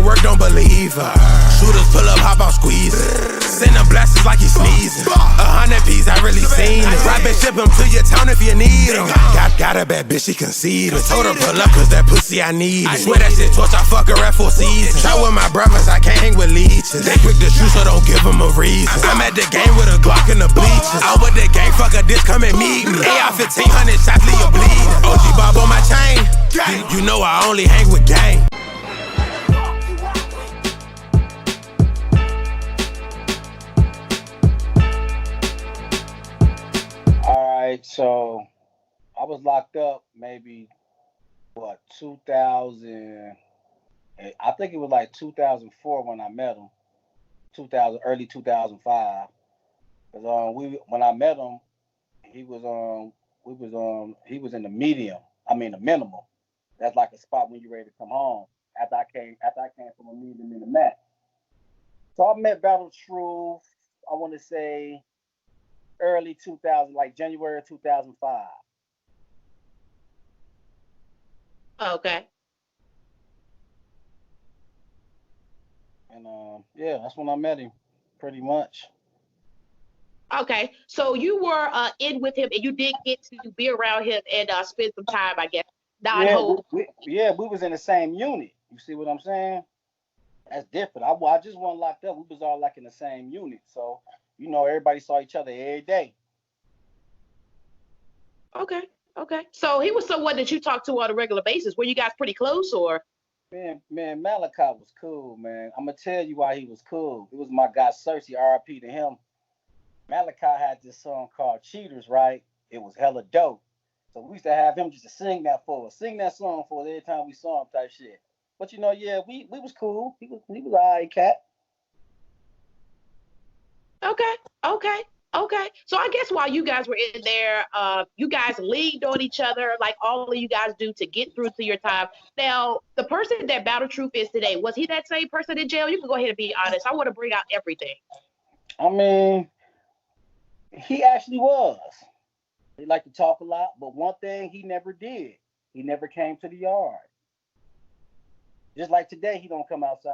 work, don't believe her. Shooters pull up, hop out, squeeze it. Send them blasters like he sneezing. 100 P's, I really seen it. Rap and ship him to your town if you need him. Got a bad bitch, she conceited. Told her pull up, cause that pussy I need. I swear that shit torch, I fuck her at 4 seasons. Try with my brothers, I can't hang with leeches. They quick to shoot, so don't give them a reason. I'm at the game with a Glock in the bleachers. I'm with the gang, fuck a bitch, come and meet me. AR 1500 shots, leave you bleeding. OG Bob on my chain. You know I only hang with gang. So I was locked up maybe 2000. I think it was like 2004 when I met him. Early 2005. Cause when I met him, he was in the medium. I mean the minimal. That's like a spot when you're ready to come home. After I came from a medium in the mat. So I met Battle Truth. I want to say early 2000, like January 2005. Okay. And yeah, that's when I met him, pretty much. Okay, so you were in with him, and you did get to be around him and spend some time, I guess. We was in the same unit. You see what I'm saying? That's different. I just wasn't locked up. We was all like in the same unit, so you know everybody saw each other every day. Okay. So he was someone that you talked to on a regular basis. Were you guys pretty close, or? Man, Malachi was cool, man. I'm gonna tell you why he was cool. It was my guy Cersei, RIP to him. Malachi had this song called Cheaters, right? It was hella dope. So we used to have him just to sing that song for us every time we saw him type shit. But you know, yeah, we was cool. He was all right, cat. Okay. So I guess while you guys were in there, you guys leaned on each other like all of you guys do to get through to your time. Now, the person that Battle Truth is today, was he that same person in jail? You can go ahead and be honest. I want to bring out everything. I mean, he actually was. He liked to talk a lot, but one thing he never did, he never came to the yard. Just like today, he don't come outside.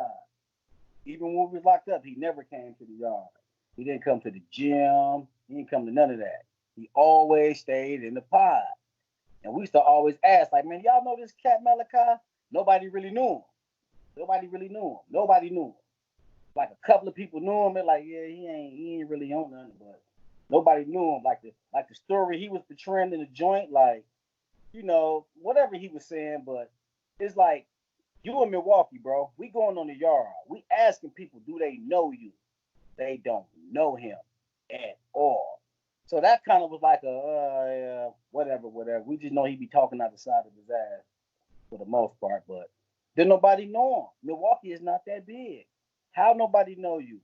Even when we was locked up, he never came to the yard. He didn't come to the gym. He didn't come to none of that. He always stayed in the pod. And we used to always ask, like, man, y'all know this cat Malachi? Nobody really knew him. Nobody knew him. Like a couple of people knew him. They're like, yeah, he ain't really on nothing, but nobody knew him. Like the story he was portraying in the joint, like, you know, whatever he was saying, but it's like, you in Milwaukee, bro. We going on the yard. We asking people, do they know you? They don't know him at all. So that kind of was like whatever. We just know he be talking out the side of his ass for the most part, but then nobody know him. Milwaukee is not that big. How nobody know you?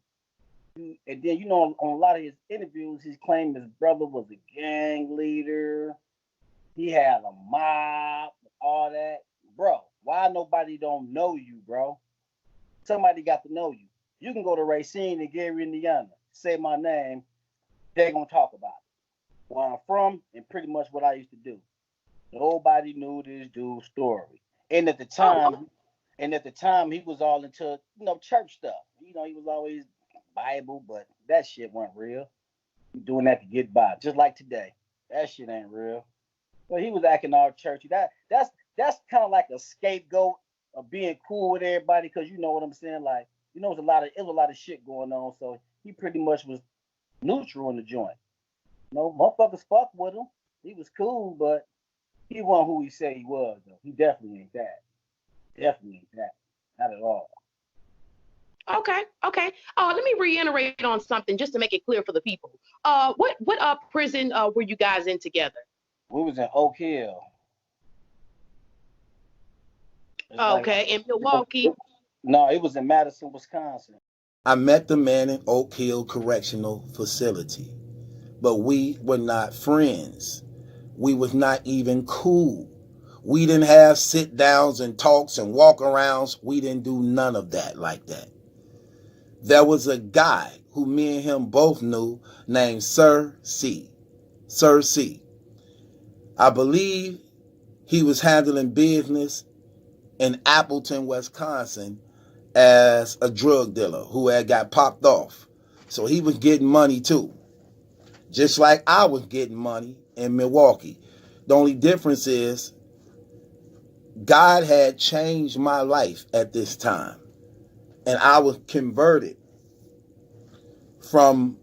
And then, you know, on a lot of his interviews, he's claimed his brother was a gang leader. He had a mob, all that. Bro, why nobody don't know you, bro? Somebody got to know you. You can go to Racine in Gary, Indiana, say my name, they're going to talk about it. Where I'm from and pretty much what I used to do. Nobody knew this dude's story. And at the time, he was all into, you know, church stuff. You know, he was always Bible, but that shit wasn't real. He doing that to get by, just like today. That shit ain't real. But he was acting all churchy. That's kind of like a scapegoat of being cool with everybody, because you know what I'm saying? Like, you know, it was a lot of shit going on, so he pretty much was neutral in the joint. You know, motherfuckers fuck with him. He was cool, but he wasn't who he said he was, though. He definitely ain't that. Not at all. Okay. Let me reiterate on something just to make it clear for the people. What prison were you guys in together? We was in Oak Hill. Okay, in Milwaukee. No, it was in Madison, Wisconsin. I met the man in Oak Hill Correctional Facility, but we were not friends. We was not even cool. We didn't have sit downs and talks and walk arounds. We didn't do none of that like that. There was a guy who me and him both knew named Sir C. I believe he was handling business in Appleton, Wisconsin as a drug dealer who had got popped off. So he was getting money too. Just like I was getting money in Milwaukee. The only difference is God had changed my life at this time. And I was converted from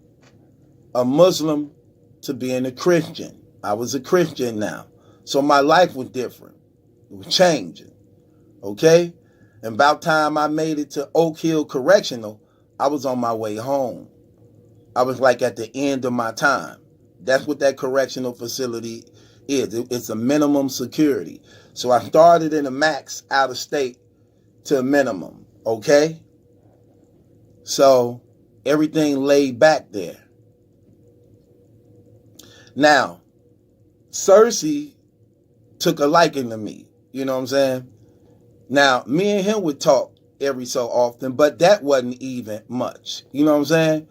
a Muslim to being a Christian. I was a Christian now. So my life was different. It was changing. Okay? And about time I made it to Oak Hill Correctional, I was on my way home. I was like at the end of my time. That's what that correctional facility is. It's a minimum security. So I started in a max out of state to a minimum. Okay? So everything laid back there. Now, Cersei took a liking to me. You know what I'm saying? Now, me and him would talk every so often, but that wasn't even much. You know what I'm saying?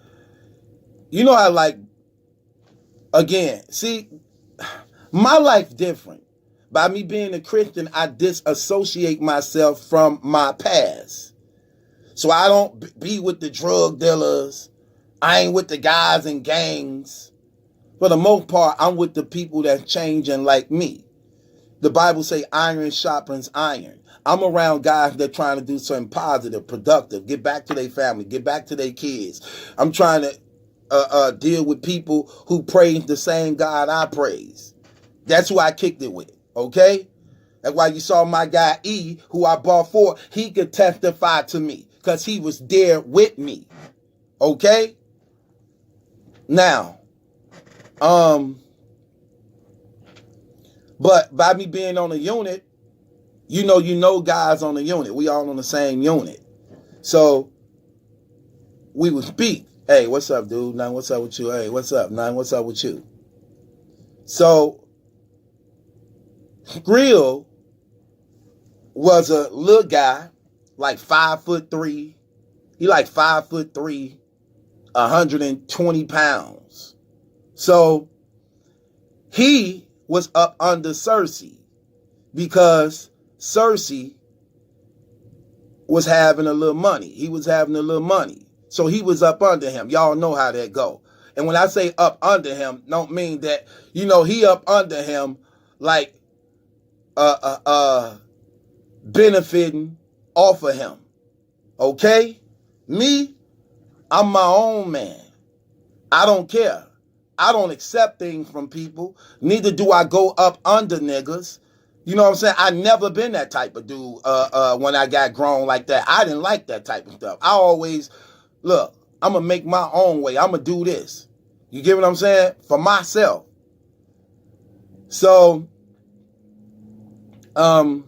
You know, I like, again, see, my life different. By me being a Christian, I disassociate myself from my past. So I don't be with the drug dealers. I ain't with the guys in gangs. For the most part, I'm with the people that's changing like me. The Bible say iron sharpens iron. I'm around guys that trying to do something positive, productive, get back to their family, get back to their kids. I'm trying to deal with people who praise the same God I praise. That's who I kicked it with, okay? That's why you saw my guy E, who I bought for, he could testify to me because he was there with me, okay? Now, but by me being on a unit, you know guys on the unit. We all on the same unit. So we would speak. Hey, what's up, dude? Nine, what's up with you? Hey, what's up? Nine, what's up with you? So Skrill was a little guy, like 5'3". He like 5'3", 120 pounds. So he was up under Cersei because Cersei was having a little money. He was having a little money. So he was up under him. Y'all know how that go. And when I say up under him, don't mean that, he up under him like benefiting off of him. Okay? Me, I'm my own man. I don't care. I don't accept things from people. Neither do I go up under niggas. You know what I'm saying? I never been that type of dude when I got grown like that. I didn't like that type of stuff. I always, look, I'm going to make my own way. I'm going to do this. You get what I'm saying? For myself. So, I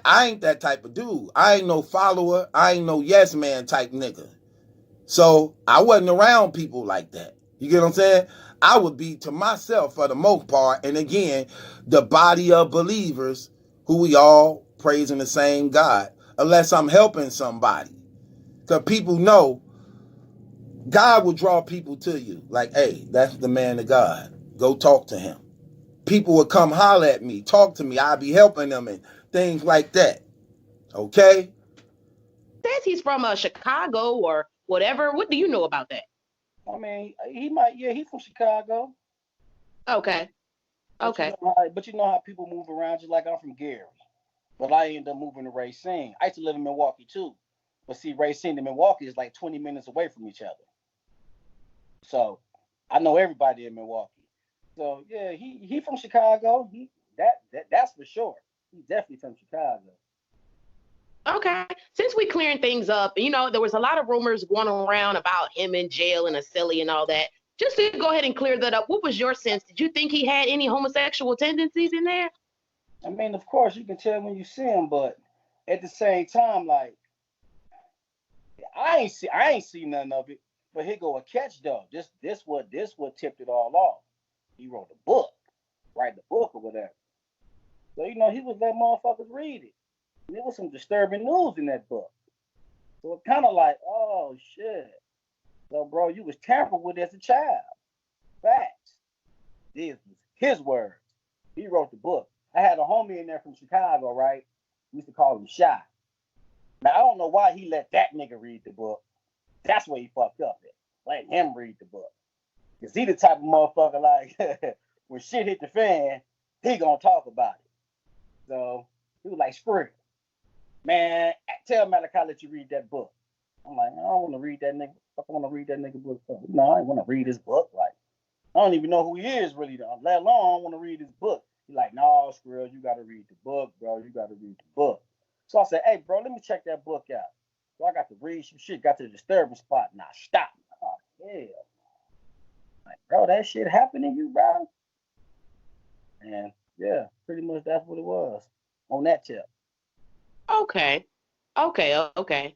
ain't that type of dude. I ain't no follower. I ain't no yes man type nigga. So I wasn't around people like that. You get what I'm saying? I would be to myself for the most part. And again, the body of believers who we all praising the same God, unless I'm helping somebody. Because people know God will draw people to you. Like, hey, that's the man of God. Go talk to him. People would come holler at me, talk to me. I'll be helping them and things like that. Okay? Says he's from Chicago or whatever. What do you know about that? I mean, he's from Chicago. Okay. Okay. But you know how people move around, just like I'm from Gary. But I ended up moving to Racine. I used to live in Milwaukee too. But see, Racine and Milwaukee is like 20 minutes away from each other. So I know everybody in Milwaukee. So yeah, he from Chicago. That's for sure. He's definitely from Chicago. Okay. Since we clearing things up, there was a lot of rumors going around about him in jail and a silly and all that. Just to go ahead and clear that up, what was your sense? Did you think he had any homosexual tendencies in there? I mean, of course, you can tell when you see him, but at the same time, like, I ain't see none of it. But here go a catch though. This what tipped it all off. He wrote a book, write the book or whatever. So he was letting motherfuckers read it. And there was some disturbing news in that book. So it's kind of like, oh shit. So bro, you was tampered with as a child. Facts. These was his words. He wrote the book. I had a homie in there from Chicago, right? We used to call him Shy. Now I don't know why he let that nigga read the book. That's where he fucked up at. Let him read the book. Cause he the type of motherfucker like when shit hit the fan, he gonna talk about it. So he was like, "Screw it, man. Tell Malachi let you read that book." I'm like, I don't want to read that nigga. I want to read that nigga book. No, I don't want to read his book. Like, I don't even know who he is really. Let alone I don't want to read his book. He's like, "No, Skrill, you got to read the book, bro. You got to read the book." So I said, "Hey, bro, let me check that book out." So I got to read some shit. Got to the disturbance spot. Now stop. Oh hell. Like, bro, that shit happened to you, bro? And yeah, pretty much that's what it was on that tip. Okay. Okay.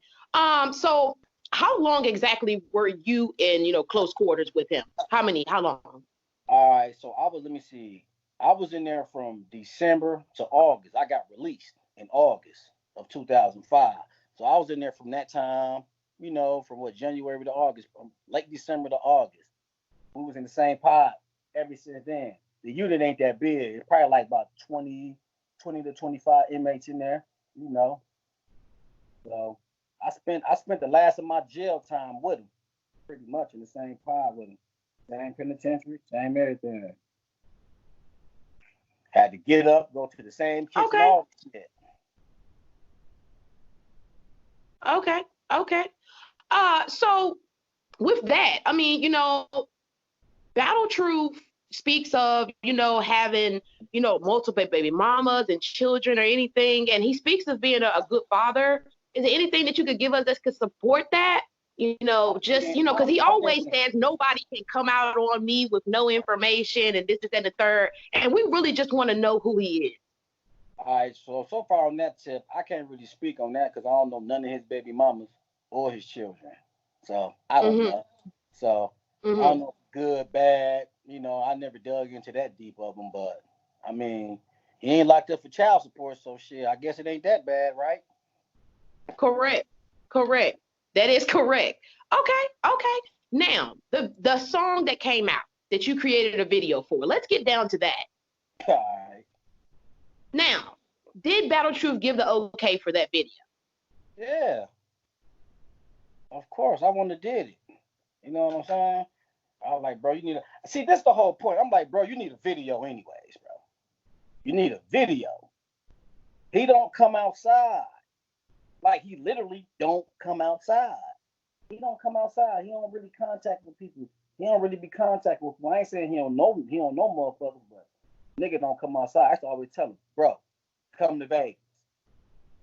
So how long exactly were you in, close quarters with him? How long? All right, so let me see. I was in there from December to August. I got released in August of 2005. So I was in there from that time, from what, January to August, from late December to August. We was in the same pod ever since then. The unit ain't that big. It's probably like about 20 to 25 inmates in there, you know. So I spent the last of my jail time with him, pretty much in the same pod with him. Same penitentiary, same everything. Had to get up, go to the same kitchen, Okay. all shit. Okay. So with that, I mean, Battle Truth speaks of, having, multiple baby mamas and children or anything, and he speaks of being a good father. Is there anything that you could give us that could support that? Because he always says nobody can come out on me with no information and this and the third, and we really just want to know who he is. All right, so far on that tip, I can't really speak on that because I don't know none of his baby mamas or his children. So I don't know. So I don't know good, bad. I never dug into that deep of him, but I mean, he ain't locked up for child support, so shit. I guess it ain't that bad, right? Correct. That is correct. Okay. Now, the song that came out that you created a video for, let's get down to that. All right. Now, did Battle Truth give the okay for that video? Yeah. Of course, I wouldn't have did it. You know what I'm saying? I was like, bro, you need a see. That's the whole point. I'm like, bro, you need a video anyways, bro. You need a video. He don't come outside. Like he literally don't come outside. He don't come outside. He don't really contact with people. He don't really be contact with people. I ain't saying he don't know motherfuckers, but nigga don't come outside. I used to always tell him, bro, come to Vegas.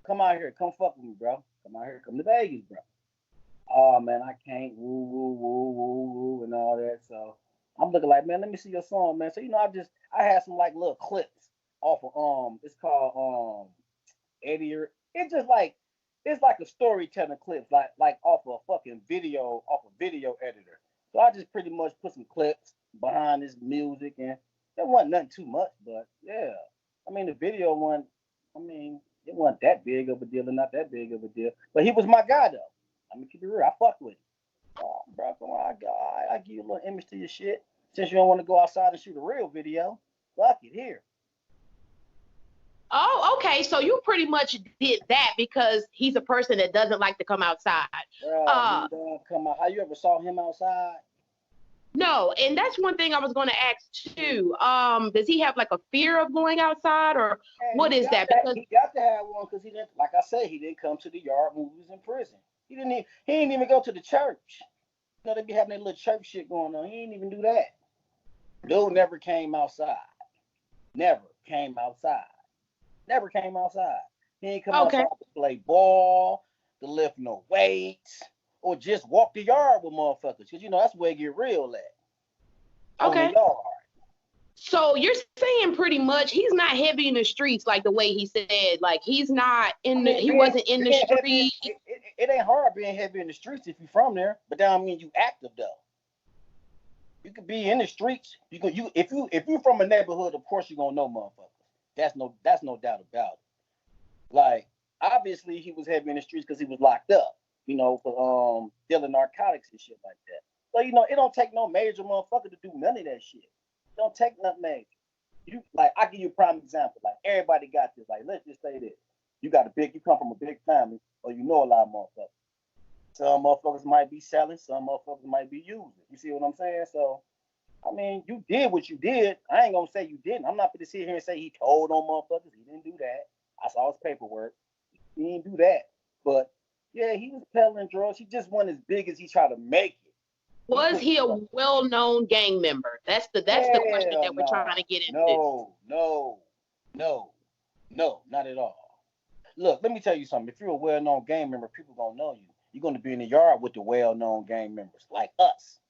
Come out here. Come fuck with me, bro. Come out here. Come to Vegas, bro. Oh man, I can't woo and all that. So I'm looking like, man, let me see your song, man. So I had some like little clips off of it's called Eddie. It's like a storytelling clips, like off a fucking video, off a video editor. So I just pretty much put some clips behind this music, and it wasn't nothing too much, but yeah. I mean the video one, it wasn't that big of a deal or not that big of a deal. But he was my guy though. I'm gonna keep it real. I fuck with him. Oh, bro, come on, I give you a little image to your shit. Since you don't want to go outside and shoot a real video, fuck it here. Oh, okay. So you pretty much did that because he's a person that doesn't like to come outside. Bro, he don't come out. How you ever saw him outside? No, and that's one thing I was going to ask too. Does he have like a fear of going outside, or what is that? Because he got to have one because he didn't. Like I said, he didn't come to the yard when he was in prison. He didn't even go to the church. They be having that little church shit going on. He didn't even do that. Dude never came outside. Never came outside. Never came outside. He ain't come outside to play ball, to lift no weights, or just walk the yard with motherfuckers. Because, that's where it get real at. Okay. On the yard. So you're saying pretty much he's not heavy in the streets like the way he said. Like he's not he wasn't in the street. It ain't hard being heavy in the streets if you're from there, but that don't mean you active though. You could be in the streets. If you're from a neighborhood, of course you're gonna know motherfuckers. That's no doubt about it. Like obviously he was heavy in the streets because he was locked up, for dealing narcotics and shit like that. So it don't take no major motherfucker to do none of that shit. It don't take nothing major. I give you a prime example. Like everybody got this. Like let's just say this. You come from a big family. or you know a lot of motherfuckers. Some motherfuckers might be selling, some motherfuckers might be using. You see what I'm saying? So, I mean, you did what you did. I ain't gonna say you didn't. I'm not gonna sit here and say he told on motherfuckers. He didn't do that. I saw his paperwork. He didn't do that. But yeah, he was peddling drugs. He just wasn't as big as he tried to make it. Was he a well-known gang member? That's the question that we're trying to get into. No, not at all. Look, let me tell you something. If you're a well-known gang member, people gonna know you. You're gonna be in the yard with the well-known gang members, like us.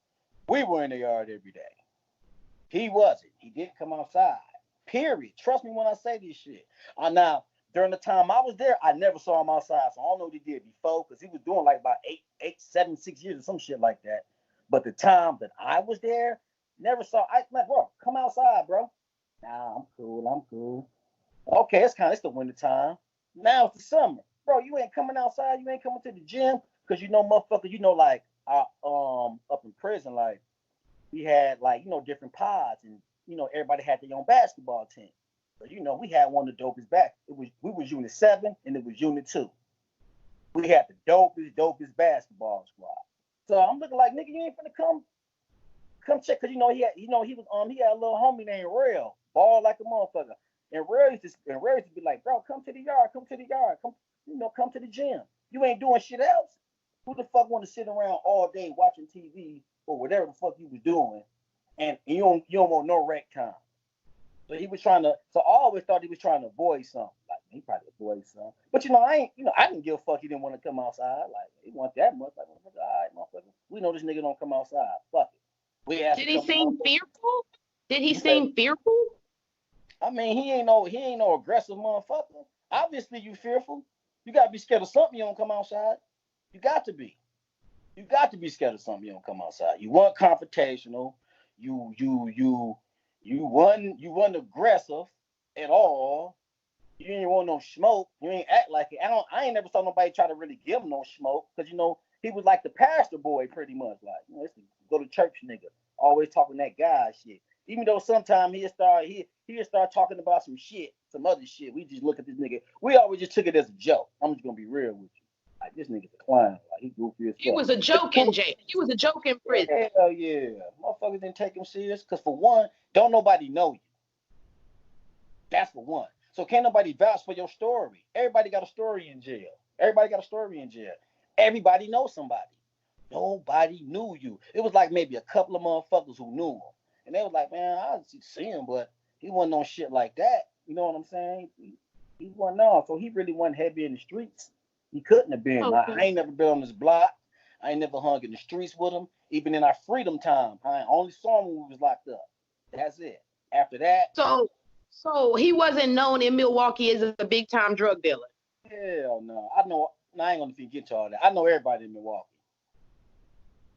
We were in the yard every day. He wasn't. He didn't come outside. Period. Trust me when I say this shit. Now, during the time I was there, I never saw him outside. So I don't know what he did before, because he was doing like about 6 years or some shit like that. But the time that I was there, never saw. I like, bro, come outside, bro. Nah, I'm cool. Okay, it's the winter time. Now it's the summer, bro. You ain't coming outside. You ain't coming to the gym, because you know, motherfucker. You know, like up in prison, like we had like different pods, and everybody had their own basketball team. But we had one of the dopest back. We was Unit 7 and it was Unit 2. We had the dopest basketball squad. So I'm looking like, nigga, you ain't finna come check, because he had a little homie named Rail, ball like a motherfucker. And Rail used to be like, bro, come to the yard, come to the gym. You ain't doing shit else. Who the fuck want to sit around all day watching TV or whatever the fuck you was doing, and you don't want no rec time? So he was trying to. So I always thought he was trying to avoid something. Like, he probably avoided something. But I didn't give a fuck. He didn't want to come outside. Like, he want that much. Like, all right, motherfucker. We know this nigga don't come outside. Fuck it. Did he seem fearful? Did he seem fearful? I mean, he ain't no aggressive motherfucker. Obviously, you fearful. You gotta be scared of something. You don't come outside. You got to be. You got to be scared of something. You don't come outside. You weren't confrontational. You wasn't aggressive at all. You ain't want no smoke. You ain't act like it. I ain't never saw nobody try to really give him no smoke, because he was like the pastor boy pretty much. Like, it's the go to church nigga, always talking that guy shit. Even though sometimes he'll start talking about some other shit. We just look at this nigga. We always just took it as a joke. I'm just gonna be real with you. Like, this nigga's a clown. Like, he goofy as fuck. He was a joke in jail. He was a joke in prison. Hell yeah. Motherfuckers didn't take him serious, because for one, don't nobody know you. That's for one. So can't nobody vouch for your story. Everybody got a story in jail. Everybody knows somebody. Nobody knew you. It was like maybe a couple of motherfuckers who knew him. And they was like, man, I see him, but he wasn't on shit like that. You know what I'm saying? He wasn't on. So he really wasn't heavy in the streets. He couldn't have been. Okay. I ain't never been on his block. I ain't never hung in the streets with him. Even in our freedom time, I only saw him when we was locked up. That's it. After that. So he wasn't known in Milwaukee as a big time drug dealer. Hell no. I ain't gonna get to all that. I know everybody in Milwaukee.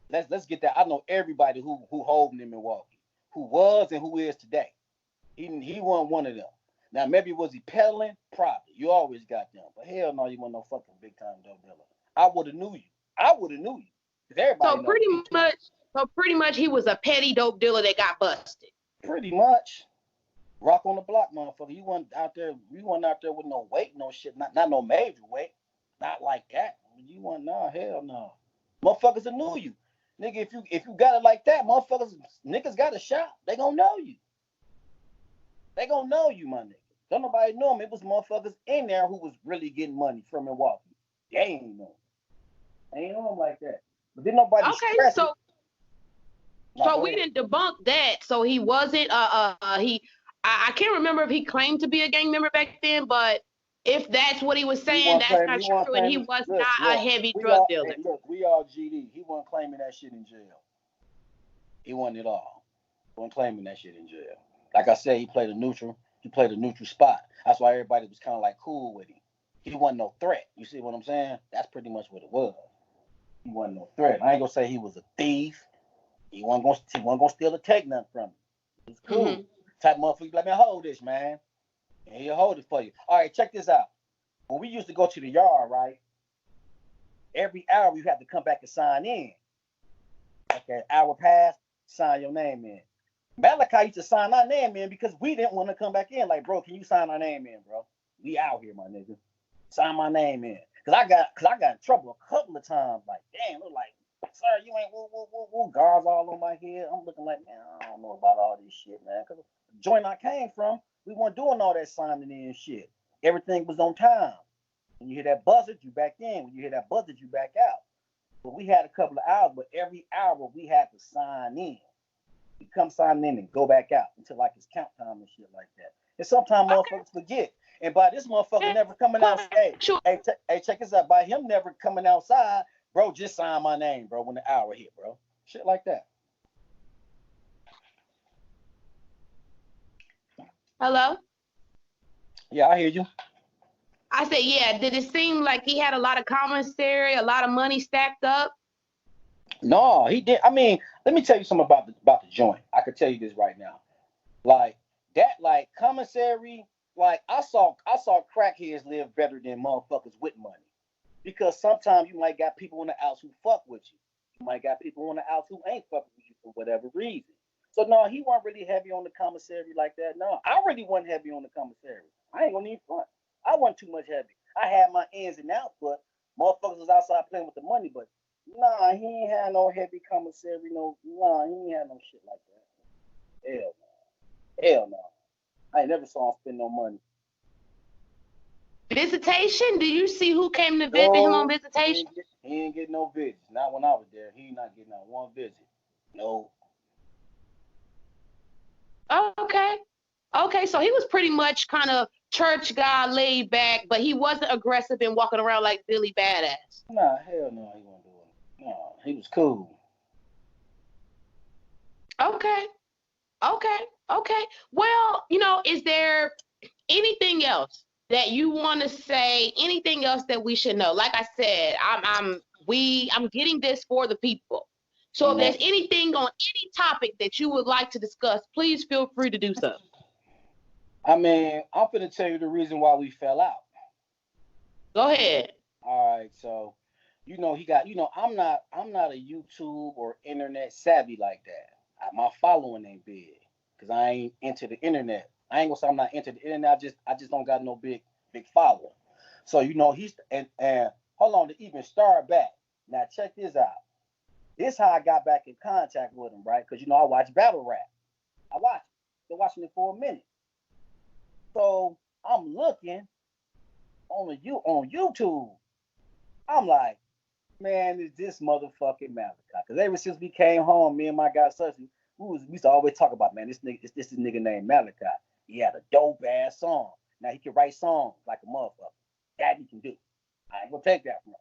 Let's get that. I know everybody who holding in Milwaukee, who was and who is today. He wasn't one of them. Now, maybe was he peddling? Probably. You always got them. But hell no, you wasn't no fucking big time dope dealer. I would have knew you. Everybody so pretty much he was a petty dope dealer that got busted. Pretty much. Rock on the block, motherfucker. You wasn't out there with no weight, no shit. Not no major weight. Not like that. You wasn't, hell no. Motherfuckers knew you. Nigga, if you got it like that, niggas got a shot. They gonna know you. They gonna know you, my nigga. Don't nobody know him. It was motherfuckers in there who was really getting money from Milwaukee. They ain't know him. They ain't know him like that. But then nobody stress it. So we didn't debunk that. So he wasn't I can't remember if he claimed to be a gang member back then, but if that's what he was saying, that's not true, and he was not a heavy drug dealer. Hey, look, we all GD. He wasn't claiming that shit in jail. He wasn't at all. He wasn't claiming that shit in jail. Like I said, he played a neutral spot. That's why everybody was kind of like cool with him. He wasn't no threat. You see what I'm saying? That's pretty much what it was. He wasn't no threat. I ain't gonna say he was a thief. He wasn't gonna steal or take nothing from him. He was cool. Mm-hmm. Type motherfucker, like, man, hold this, man. And he'll hold it for you. All right, check this out. When we used to go to the yard, right? Every hour we had to come back and sign in. Okay, hour passed, sign your name in. Malachi used to sign our name in because we didn't want to come back in. Like, bro, can you sign our name in, bro? We out here, my nigga. Sign my name in. cause I got in trouble a couple of times. Like, damn, look like, sir, you ain't woo, guards all on my head. I'm looking like, man, I don't know about all this shit, man. Cause the joint I came from, we weren't doing all that signing in shit. Everything was on time. When you hear that buzzer, you back in. When you hear that buzzer, you back out. But we had a couple of hours, but every hour we had to sign in. You come sign in and go back out until like it's count time and shit like that. And sometimes motherfuckers forget. And by this motherfucker never coming outside, hey, check this out. By him never coming outside, bro, just sign my name, bro, when the hour hit, bro. Shit like that. Hello? Yeah, I hear you. I said, yeah, did it seem like he had a lot of commissary, a lot of money stacked up? No, he did. I mean, let me tell you something about the joint. I could tell you this right now. Like that, like commissary, like I saw crackheads live better than motherfuckers with money. Because sometimes you might got people on the outs who fuck with you. You might got people on the outs who ain't fucking with you for whatever reason. So no, he wasn't really heavy on the commissary like that. No, I really wasn't heavy on the commissary. I ain't gonna even front. I wasn't too much heavy. I had my ins and outs, but motherfuckers was outside playing with the money. But nah, he ain't had no heavy commissary. He ain't had no shit like that. Hell no. I ain't never saw him spend no money. Visitation? Do you see who came to visit him on visitation? He ain't get no visits. Not when I was there. He not getting out one visit. No. Okay, so he was pretty much kind of church guy, laid back, but he wasn't aggressive and walking around like Billy Badass. Nah, hell no, he wasn't doing it. No, he was cool. Okay. Well, is there anything else that you want to say? Anything else that we should know? Like I said, I'm getting this for the people. So if there's anything on any topic that you would like to discuss, please feel free to do so. I mean, I'm gonna tell you the reason why we fell out. Go ahead. All right, so he got I'm not a YouTube or internet savvy like that. My following ain't big because I ain't into the internet. I ain't gonna say I'm not into the internet. I just don't got no big following. So he's and hold on to even start back. Now check this out. This how I got back in contact with him, right? Because I watch battle rap. I watch it. Been watching it for a minute. So I'm looking on YouTube. I'm like, man, is this motherfucking Malachi? Because ever since we came home, me and my guy Cersei, we used to always talk about, man, this nigga named Malachi. He had a dope ass song. Now he can write songs like a motherfucker. That he can do. I ain't gonna take that from him.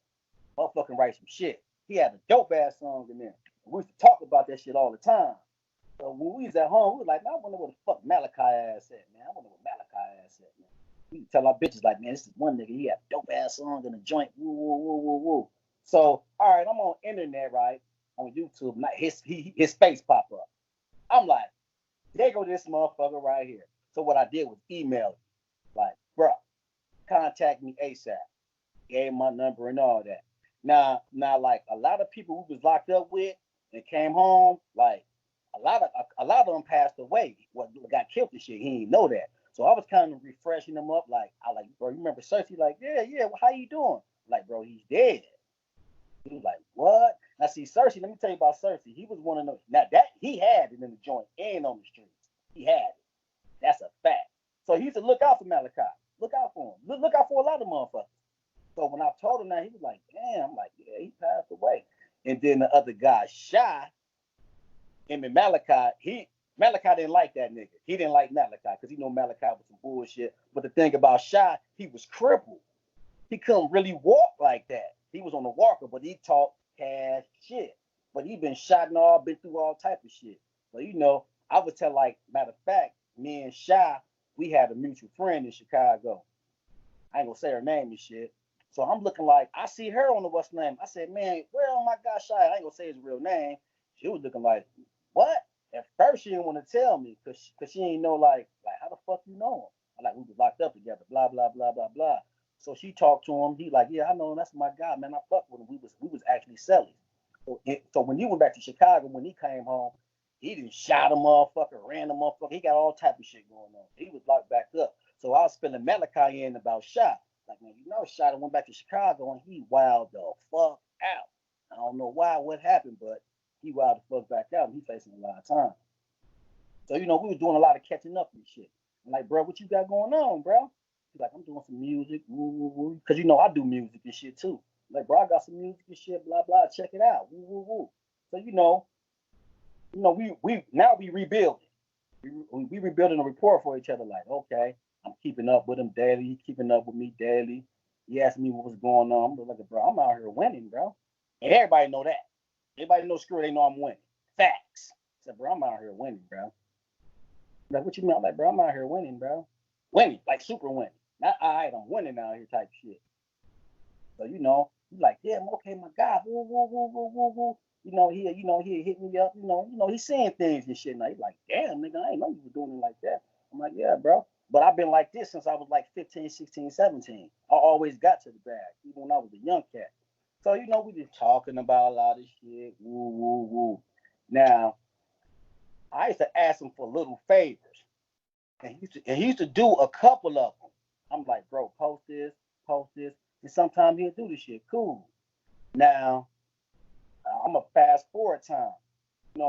Motherfucking write some shit. He had a dope ass song in there. We used to talk about that shit all the time. So when we was at home, we was like, man, I wonder where the fuck Malachi ass at, man. I wonder where Malachi ass at, man. We could tell our bitches like, man, this is one nigga. He had a dope ass song in a joint. Woo, woo, woo, woo, woo. So, all right, I'm on internet, right? On YouTube. Not his face pop up. I'm like, there go this motherfucker right here. So what I did was email him. Like, bro, contact me ASAP. Gave him my number and all that. Now, like a lot of people who was locked up with and came home, like a lot of them passed away. What got killed and shit. He didn't know that. So I was kind of refreshing them up. Like, bro, you remember Cersei? Like, yeah, well, how you doing? Like, bro, he's dead. He was like, what? Now see, Cersei, let me tell you about Cersei. He was one of those. Now that he had it in the joint and on the streets. He had it. That's a fact. So he used to look out for Malachi. Look out for him. Look out for a lot of motherfuckers. So when I told him that, he was like, damn. I'm like, yeah, he passed away. And then the other guy, Shy, him and Malachi, Malachi didn't like that nigga. He didn't like Malachi because he knew Malachi was some bullshit. But the thing about Shy, he was crippled. He couldn't really walk like that. He was on the walker, but he talked cash shit. But he been shot and all, been through all type of shit. So, I would tell, like, matter of fact, me and Shy, we had a mutual friend in Chicago. I ain't gonna say her name and shit. So I'm looking like, I see her on the what's name. I said, man, where on my God Shy? I ain't gonna say his real name. She was looking like, what? At first she didn't want to tell me because she didn't know like how the fuck you know him? I'm like, we was locked up together, blah, blah, blah, blah, blah. So she talked to him. He like, yeah, I know him. That's my guy, man. I fuck with him. We was actually selling. So when he went back to Chicago, when he came home, he didn't shot a motherfucker, ran a motherfucker. He got all type of shit going on. He was locked back up. So I was spilling Malachi in about shot. Like, man, Shot went back to Chicago and he wilded the fuck out. I don't know why, what happened, but he wilded the fuck back out and he facing a lot of time. So, we were doing a lot of catching up and shit. I'm like, bro, what you got going on, bro? He's like, I'm doing some music, woo, woo, woo. Because, I do music and shit too. I'm like, bro, I got some music and shit, blah, blah, check it out, woo, woo, woo. So, we now we rebuilding. We rebuilding a rapport for each other. Like, okay, I'm keeping up with him daily. He's keeping up with me daily. He asked me what was going on. I'm like, bro, I'm out here winning, bro. And everybody know that. Everybody know Skrill, they know I'm winning. Facts. I said, bro, I'm out here winning, bro. Like, what you mean? I'm like, bro, I'm out here winning, bro. Winning, like super winning. Not I'm winning out here type shit. So, he's like, yeah, okay, my God, woo, woo, woo, woo, woo, woo. He hit me up, he's saying things and shit. Now he's like, damn, nigga, I ain't know you were doing it like that. I'm like, yeah, bro. But I've been like this since I was like 15, 16, 17. I always got to the bag, even when I was a young cat. So, we just talking about a lot of shit. Woo, woo, woo. Now, I used to ask him for little favors. And he used to do a couple of them. I'm like, bro, post this. And sometimes he'll do this shit. Cool. Now, I'm a fast forward time.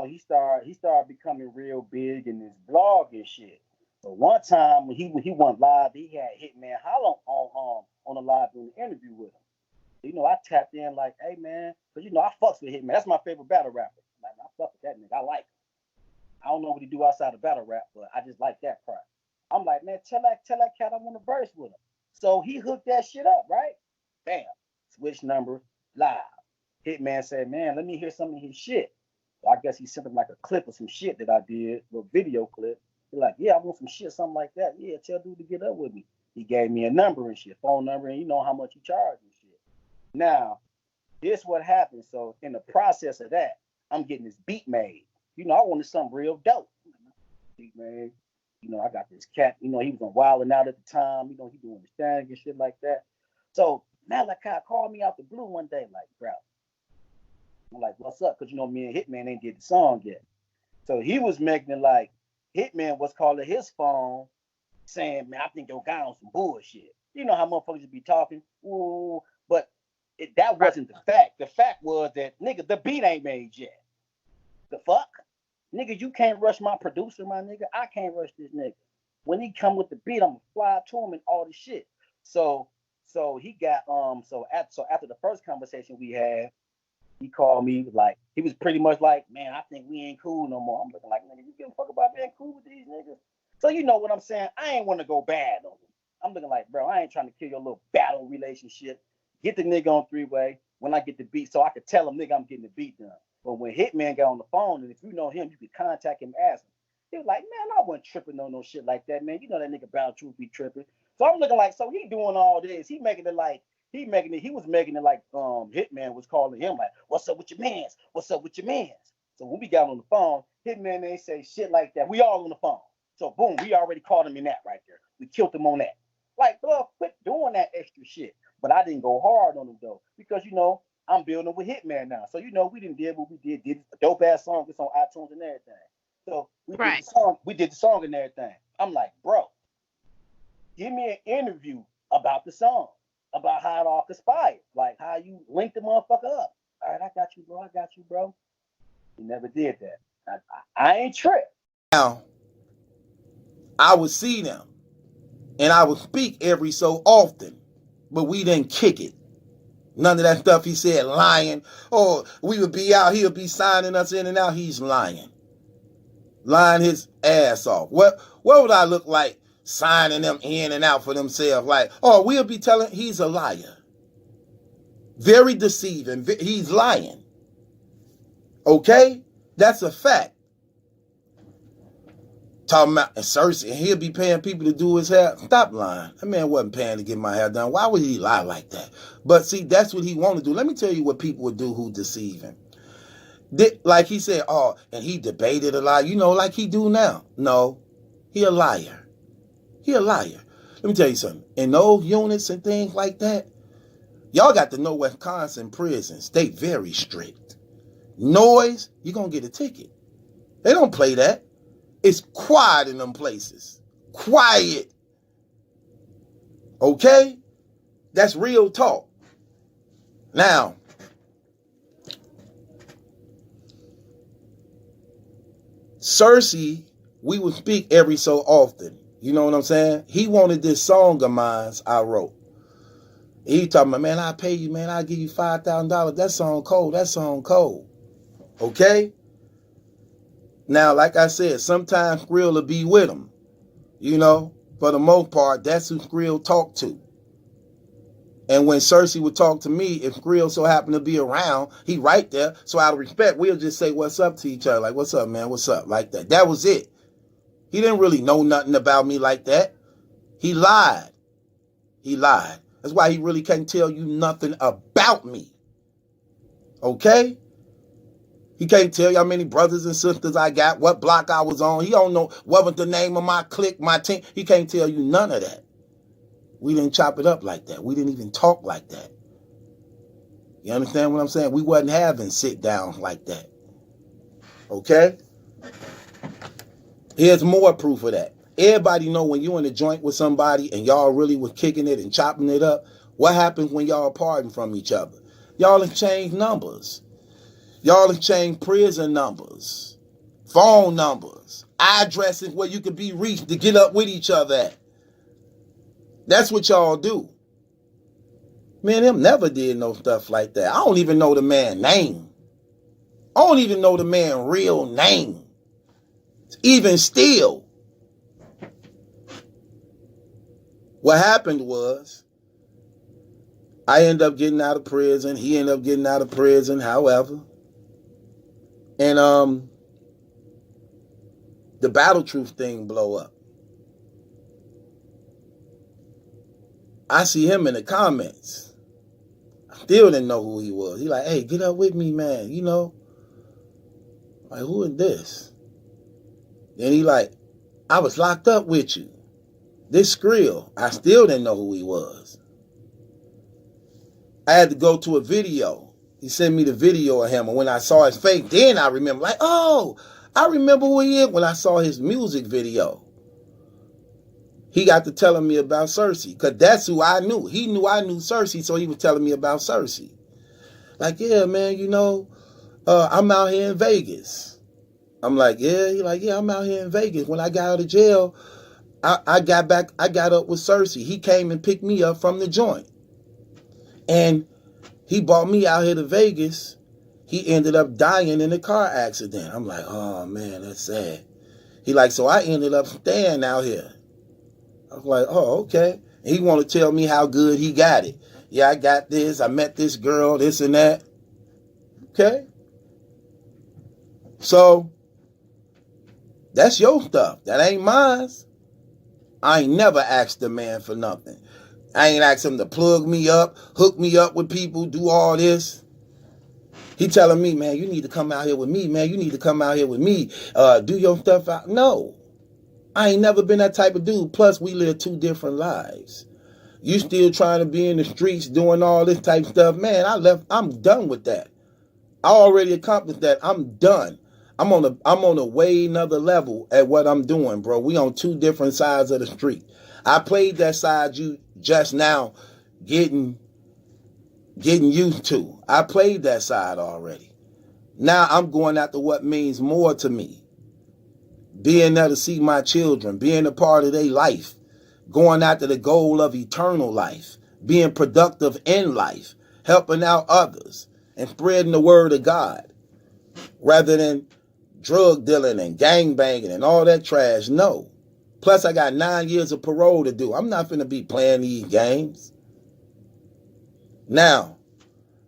He started becoming real big in his blog and shit. So one time when he went live, he had Hitman Hollow on the live doing the interview with him. I tapped in like, hey man, because I fucks with Hitman. That's my favorite battle rapper. Like, I fuck with that nigga. I like him. I don't know what he do outside of battle rap, but I just like that part. I'm like, man, tell that cat I want to verse with him. So he hooked that shit up, right? Bam. Switch number, live. Hitman said, man, let me hear some of his shit. So I guess he sent him like a clip of some shit that I did, a video clip. He's like, yeah, I want some shit, something like that. Yeah, tell dude to get up with me. He gave me a number and shit, phone number, and how much he charged and shit. Now, this what happened. So in the process of that, I'm getting this beat made. I wanted something real dope. Beat made. I got this cat, he was on Wildin' Out at the time, he doing his thing and shit like that. So Malachi called me out the blue one day, like, bro. I'm like, what's up? Because, me and Hitman ain't did the song yet. So he was making it like Hitman was calling his phone saying, man, I think your guy on some bullshit. You know how motherfuckers be talking? Ooh, but that wasn't the fact. The fact was that, nigga, the beat ain't made yet. The fuck? Nigga, you can't rush my producer, my nigga. I can't rush this nigga. When he come with the beat, I'm gonna fly to him and all the shit. So he got after the first conversation we had, he called me, like, he was pretty much like, man, I think we ain't cool no more. I'm looking like, nigga, you give a fuck about being cool with these niggas? So you know what I'm saying? I ain't want to go bad on him. I'm looking like, bro, I ain't trying to kill your little battle relationship. Get the nigga on three-way when I get the beat so I could tell him, nigga, I'm getting the beat done. But when Hitman got on the phone, and if you know him, you could contact him and ask him. He was like, man, I wasn't tripping on no shit like that, man. You know that nigga Battle Truth be tripping. So I'm looking like, so he doing all this. He was making it like Hitman was calling him like, what's up with your mans? What's up with your mans? So when we got on the phone, Hitman ain't say shit like that. We all on the phone. So boom, we already caught him in that right there. We killed him on that. Like, bro, quit doing that extra shit. But I didn't go hard on him though, because I'm building with Hitman now. So we didn't did what we did a dope ass song. It's on iTunes and everything. So we did the song and everything. I'm like, bro, give me an interview about the song, about how it all conspired, like how you linked the motherfucker up. All right, I got you, bro. He never did that. I ain't tripped. Now, I would see them, and I would speak every so often, but we didn't kick it. None of that stuff he said, lying. Or we would be out, he'll be signing us in and out. He's lying. Lying his ass off. What would I look like signing them in and out for themselves? Like, we'll be telling, he's a liar. Very deceiving. He's lying. Okay? That's a fact. Talking about Cersei, and he'll be paying people to do his hair. Stop lying. That man wasn't paying to get my hair done. Why would he lie like that? But see, that's what he want to do. Let me tell you what people would do who deceive him. Like he said, and he debated a lot, like he do now. No, he a liar. He a liar. Let me tell you something. In those units and things like that, y'all got to know Wisconsin prisons. They very strict. Noise, you're going to get a ticket. They don't play that. It's quiet in them places. Quiet. Okay? That's real talk. Now, Cersei, we would speak every so often. You know what I'm saying? He wanted this song of mine I wrote. He talking about, man, I'll pay you, man. I'll give you $5,000. That song cold. That song cold. Okay? Now, like I said, sometimes Skrill will be with him. You know, for the most part, that's who Skrill talked to. And when Cersei would talk to me, if Skrill so happened to be around, he right there. So out of respect, we'll just say what's up to each other. Like, what's up, man? What's up? Like that. That was it. He didn't really know nothing about me like that. He lied. He lied. That's why he really can't tell you nothing about me. Okay? He can't tell you how many brothers and sisters I got, what block I was on. He don't know what was the name of my clique, my team. He can't tell you none of that. We didn't chop it up like that. We didn't even talk like that. You understand what I'm saying? We wasn't having sit down like that. Okay? Here's more proof of that. Everybody know when you in a joint with somebody and y'all really was kicking it and chopping it up, what happens when y'all parting from each other? Y'all exchange numbers. Y'all exchange prison numbers, phone numbers, addresses where you can be reached to get up with each other at. That's what y'all do. Man, them never did no stuff like that. I don't even know the man's name. I don't even know the man's real name. Even still. What happened was, I ended up getting out of prison. He ended up getting out of prison, however. And the Battle Truth thing blow up. I see him in the comments. I still didn't know who he was. He like, hey, get up with me, man. You know? Like, who is this? Then he like, I was locked up with you. This Skrill. I still didn't know who he was. I had to go to a video. He sent me the video of him. And when I saw his face, then I remember, like, oh, I remember who he is when I saw his music video. He got to telling me about Cersei, because that's who I knew. He knew I knew Cersei, so he was telling me about Cersei. Like, yeah, man, you know, I'm out here in Vegas. I'm like, yeah? He like, yeah, I'm out here in Vegas. When I got out of jail, I got up with Cersei. He came and picked me up from the joint. And he brought me out here to Vegas. He ended up dying in a car accident. I'm like, oh, man, that's sad. He like, so I ended up staying out here. I was like, oh, okay. And he want to tell me how good he got it. Yeah, I got this. I met this girl, this and that. Okay. So, that's your stuff. That ain't mine. I ain't never asked the man for nothing. I ain't asked him to plug me up, hook me up with people, do all this. He telling me, man, you need to come out here with me, man. You need to come out here with me. Do your stuff out. No. I ain't never been that type of dude. Plus, we live two different lives. You still trying to be in the streets doing all this type of stuff. Man, I'm done with that. I already accomplished that. I'm done. I'm on a way another level at what I'm doing, bro. We on two different sides of the street. I played that side you just now getting used to. I played that side already. Now I'm going after what means more to me. Being there to see my children, being a part of their life, going after the goal of eternal life, being productive in life, helping out others, and spreading the word of God, rather than drug dealing and gang banging and all that trash. No. Plus, I got 9 years of parole to do. I'm not finna be playing these games. Now,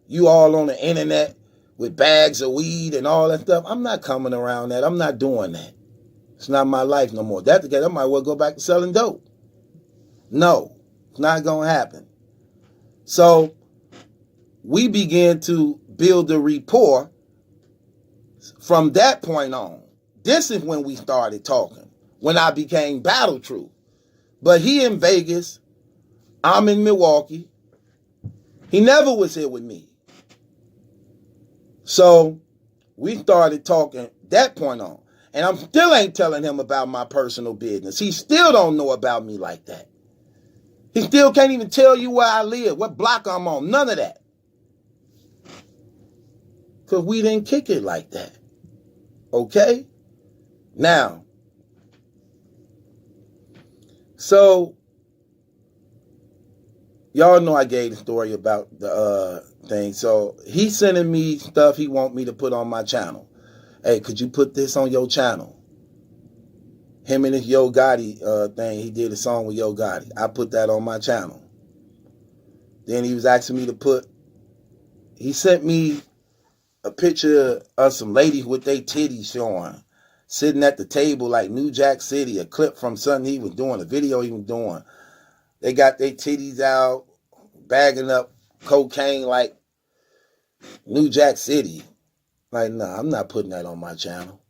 you all on the internet with bags of weed and all that stuff. I'm not coming around that. I'm not doing that. It's not my life no more. That's the case. I might well go back to selling dope. No, it's not going to happen. So, we began to build a rapport from that point on. This is when we started talking, when I became Battle Truth. But he in Vegas, I'm in Milwaukee. He never was here with me. So we started talking that point on. And I'm still ain't telling him about my personal business. He still don't know about me like that. He still can't even tell you where I live, what block I'm on, none of that. Because we didn't kick it like that. Okay? Now, so, y'all know I gave the story about the thing. So, he's sending me stuff he want me to put on my channel. Hey, could you put this on your channel? Him and his Yo Gotti thing, he did a song with Yo Gotti. I put that on my channel. Then he was asking me to he sent me a picture of some ladies with their titties showing, sitting at the table like New Jack City, a clip from something he was doing, a video he was doing. They got their titties out, bagging up cocaine like New Jack City. Like, no, I'm not putting that on my channel.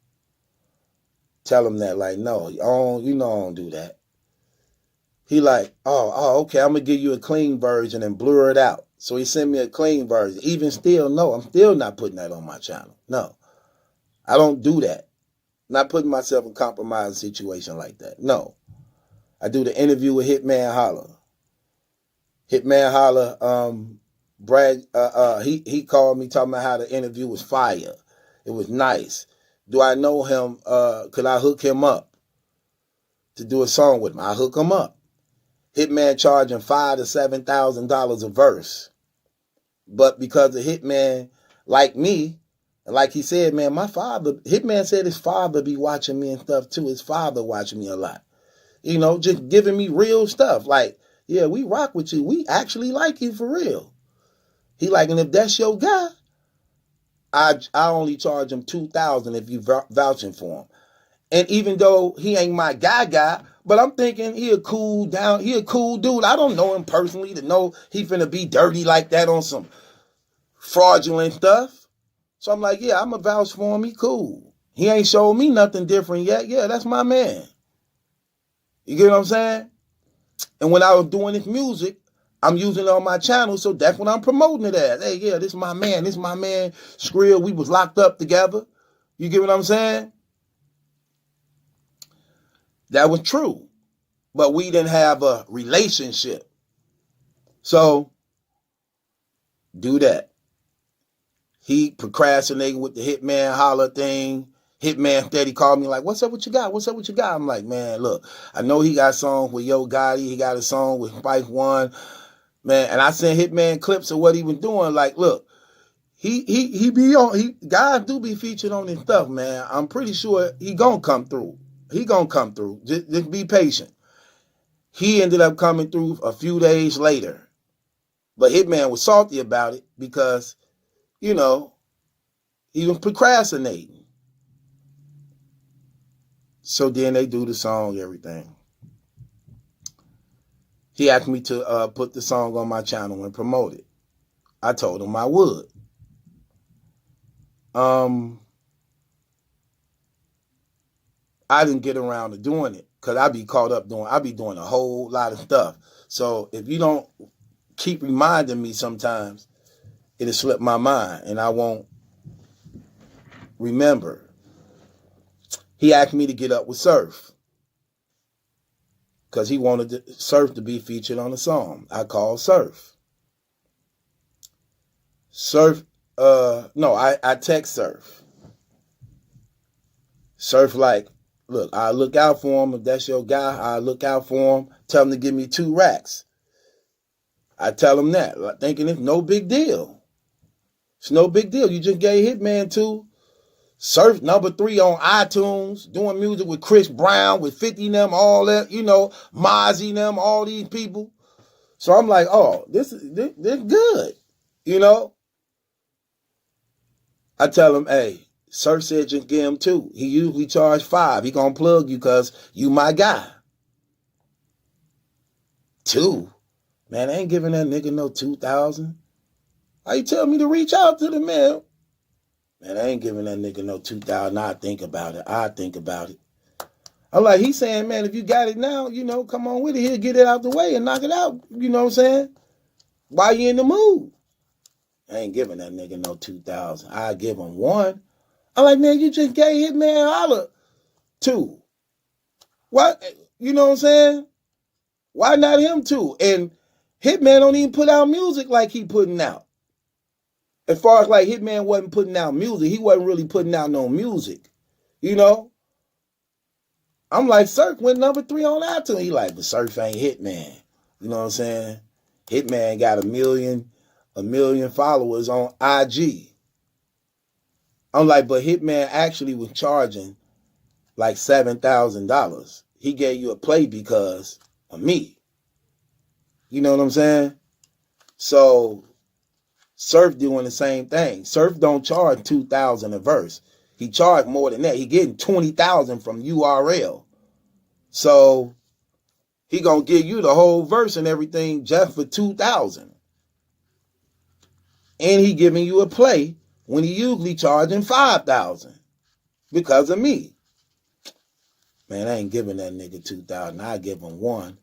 Tell him that, like, no, you know I don't do that. He like, oh, okay, I'm going to give you a clean version and blur it out. So he sent me a clean version. Even still, no, I'm still not putting that on my channel. No, I don't do that. Not putting myself in a compromising situation like that. No. I do the interview with Hitman Holla. Hitman Holla, Brad, he called me talking about how the interview was fire. It was nice. Do I know him? Could I hook him up to do a song with him? I hook him up. Hitman charging $5,000 to $7,000 a verse. But because the Hitman, like me, like he said, man, Hitman said his father be watching me and stuff too. His father watching me a lot. You know, just giving me real stuff. Like, yeah, we rock with you. We actually like you for real. He like, and if that's your guy, I only charge him $2,000 if you vouching for him. And even though he ain't my guy, but I'm thinking he a cool dude. I don't know him personally to know he finna be dirty like that on some fraudulent stuff. So I'm like, yeah, I'm a vouch for him. He cool. He ain't showed me nothing different yet. Yeah, that's my man. You get what I'm saying? And when I was doing this music, I'm using it on my channel, so that's what I'm promoting it as. Hey, yeah, this is my man. This is my man, Skrill. We was locked up together. You get what I'm saying? That was true. But we didn't have a relationship. So, do that. He procrastinating with the Hitman Holla thing. Hitman steady called me like, what's up with you guy? What's up with you guy? I'm like, man, look, I know he got songs with Yo Gotti. He got a song with Spike One. Man, and I sent Hitman clips of what he was doing. Like, look, guys do be featured on his stuff, man. I'm pretty sure he gonna come through. He gonna come through. Just be patient. He ended up coming through a few days later. But Hitman was salty about it because, you know, he was procrastinating. So then they do the song, everything. He asked me to put the song on my channel and promote it. I told him I would. I didn't get around to doing it because I be caught up I be doing a whole lot of stuff. So if you don't keep reminding me sometimes, it'll slip my mind and I won't remember. He asked me to get up with Surf because he wanted Surf to be featured on the song. I called Surf. I text Surf. Surf like, look, I'll look out for him. If that's your guy, I'll look out for him. Tell him to give me 2 racks. I tell him that, thinking it's no big deal. It's no big deal. You just gave Hitman 2. Surf number 3 on iTunes, doing music with Chris Brown, with 50 and them, all that, you know, Mozzie and them, all these people. So I'm like, oh, this good, you know. I tell him, hey, Surf said just give him 2. He usually charge 5. He gonna plug you because you my guy. 2? Man, I ain't giving that nigga no 2,000. Why you tell me to reach out to the man? Man, I ain't giving that nigga no 2,000. I think about it. I'm like, he's saying, man, if you got it now, you know, come on with it. He'll get it out the way and knock it out. You know what I'm saying? Why you in the mood? I ain't giving that nigga no 2,000. I give him 1. I'm like, man, you just gave Hitman Holla 2. What? You know what I'm saying? Why not him too? And Hitman don't even put out music like he putting out. As far as like Hitman wasn't putting out music, he wasn't really putting out no music. You know? I'm like, Surf went number 3 on iTunes. He like, but Surf ain't Hitman. You know what I'm saying? Hitman got a million followers on IG. I'm like, but Hitman actually was charging like $7,000. He gave you a play because of me. You know what I'm saying? So Surf doing the same thing. Surf don't charge $2,000 a verse. He charged more than that. He getting $20,000 from URL. So he gonna give you the whole verse and everything just for $2,000. And he giving you a play when he usually charging $5,000 because of me. Man, I ain't giving that nigga $2,000. I give him $1,000.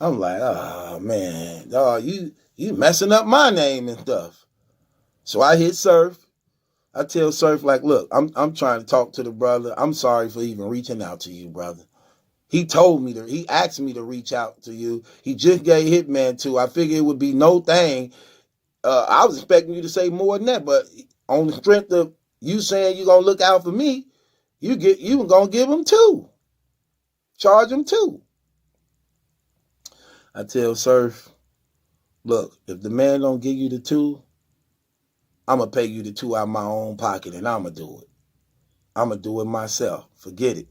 I'm like, oh man, dog, you messing up my name and stuff. So I hit Surf. I tell Surf, like, look, I'm trying to talk to the brother. I'm sorry for even reaching out to you, brother. He asked me to reach out to you. He just gave Hitman 2. I figured it would be no thing. I was expecting you to say more than that, but on the strength of you saying you're gonna look out for me, you gonna give him 2. Charge him 2. I tell Surf, look, if the man don't give you the 2, I'm going to pay you the 2 out of my own pocket, and I'm going to do it. I'm going to do it myself. Forget it.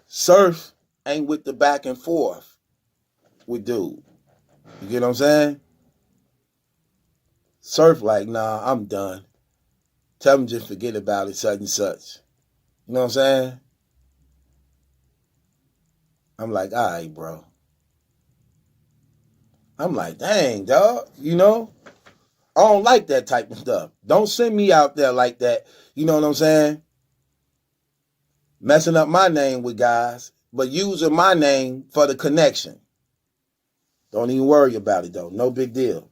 Surf ain't with the back and forth with dude. You get what I'm saying? Surf like, nah, I'm done. Tell him just forget about it, such and such. You know what I'm saying? I'm like, all right, bro. I'm like, dang, dog, you know? I don't like that type of stuff. Don't send me out there like that. You know what I'm saying? Messing up my name with guys, but using my name for the connection. Don't even worry about it, though. No big deal.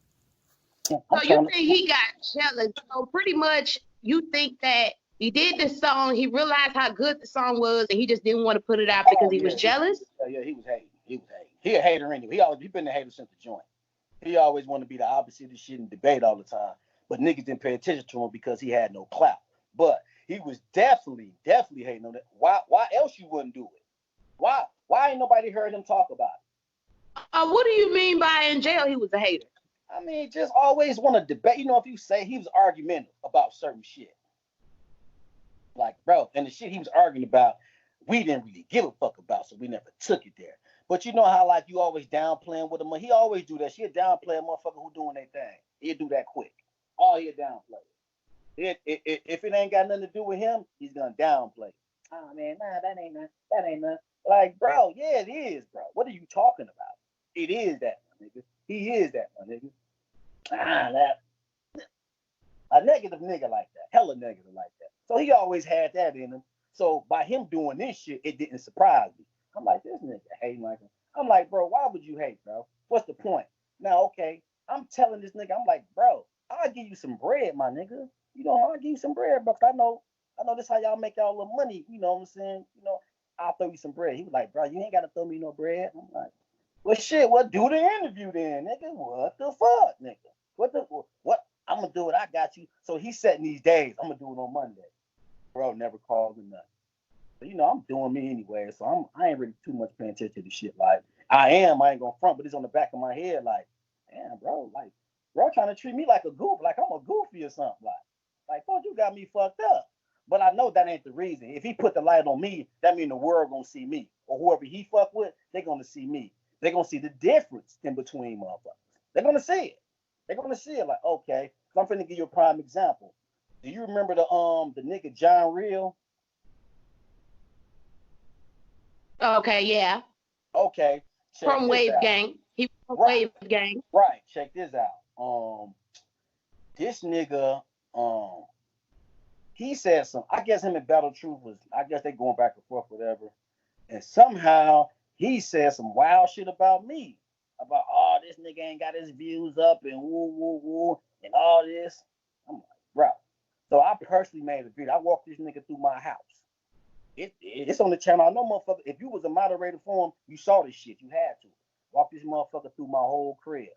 So you think he got jealous? So pretty much you think that he did this song, he realized how good the song was, and he just didn't want to put it out because he was jealous? Yeah, he was hating. He a hater anyway. He been a hater since the joint. He always wanted to be the opposite of shit and debate all the time. But niggas didn't pay attention to him because he had no clout. But he was definitely hating on that. Why else you wouldn't do it? Why ain't nobody heard him talk about it? What do you mean by in jail he was a hater? I mean, just always want to debate. You know, if you say he was argumentative about certain shit. Like, bro, and the shit he was arguing about, we didn't really give a fuck about, so we never took it there. But you know how, like, you always downplaying with him? He always do that. She'll downplay a motherfucker who doing their thing. He'll do that quick. Oh, he'll downplay it. If it ain't got nothing to do with him, he's gonna downplay it. Oh, man, nah, that ain't nothing. Like, bro, yeah, it is, bro. What are you talking about? It is that, my nigga. He is that, my nigga. That. A negative nigga like that. Hella negative like that. So he always had that in him. So by him doing this shit, it didn't surprise me. I'm like, this nigga hating like him. I'm like, bro, why would you hate, bro? What's the point? Now, okay, I'm telling this nigga, I'm like, bro, I'll give you some bread, my nigga. You know, I'll give you some bread, bro. I know this how y'all make y'all little money. You know what I'm saying? You know, I'll throw you some bread. He was like, bro, you ain't got to throw me no bread. I'm like, well, shit, well, do the interview then, nigga. What the fuck, nigga? What? I'm gonna do it. I got you. So he's setting these days. I'm gonna do it on Monday. Bro never called me nothing. But you know, I'm doing me anyway. So I ain't really too much paying attention to shit. Like I ain't gonna front, but it's on the back of my head. Like, damn, bro, trying to treat me like a goof, like I'm a goofy or something. Like, fuck, you got me fucked up. But I know that ain't the reason. If he put the light on me, that mean the world gonna see me. Or whoever he fuck with, they gonna see me. They gonna see the difference in between motherfuckers. They're gonna see it. They're gonna see it like, okay, so I'm finna give you a prime example. Do you remember the nigga John Real? Okay, yeah. Okay. From Wave Gang. He from Wave Gang. Right. Check this out. This nigga, he said some. I guess him and Battle Truth was. I guess they going back and forth, whatever. And somehow he said some wild shit about me. About, oh, this nigga ain't got his views up and woo, and all this. I'm like, bro. So I personally made a video. I walked this nigga through my house. It's on the channel. I know, motherfucker. If you was a moderator for him, you saw this shit. You had to walk this motherfucker through my whole crib.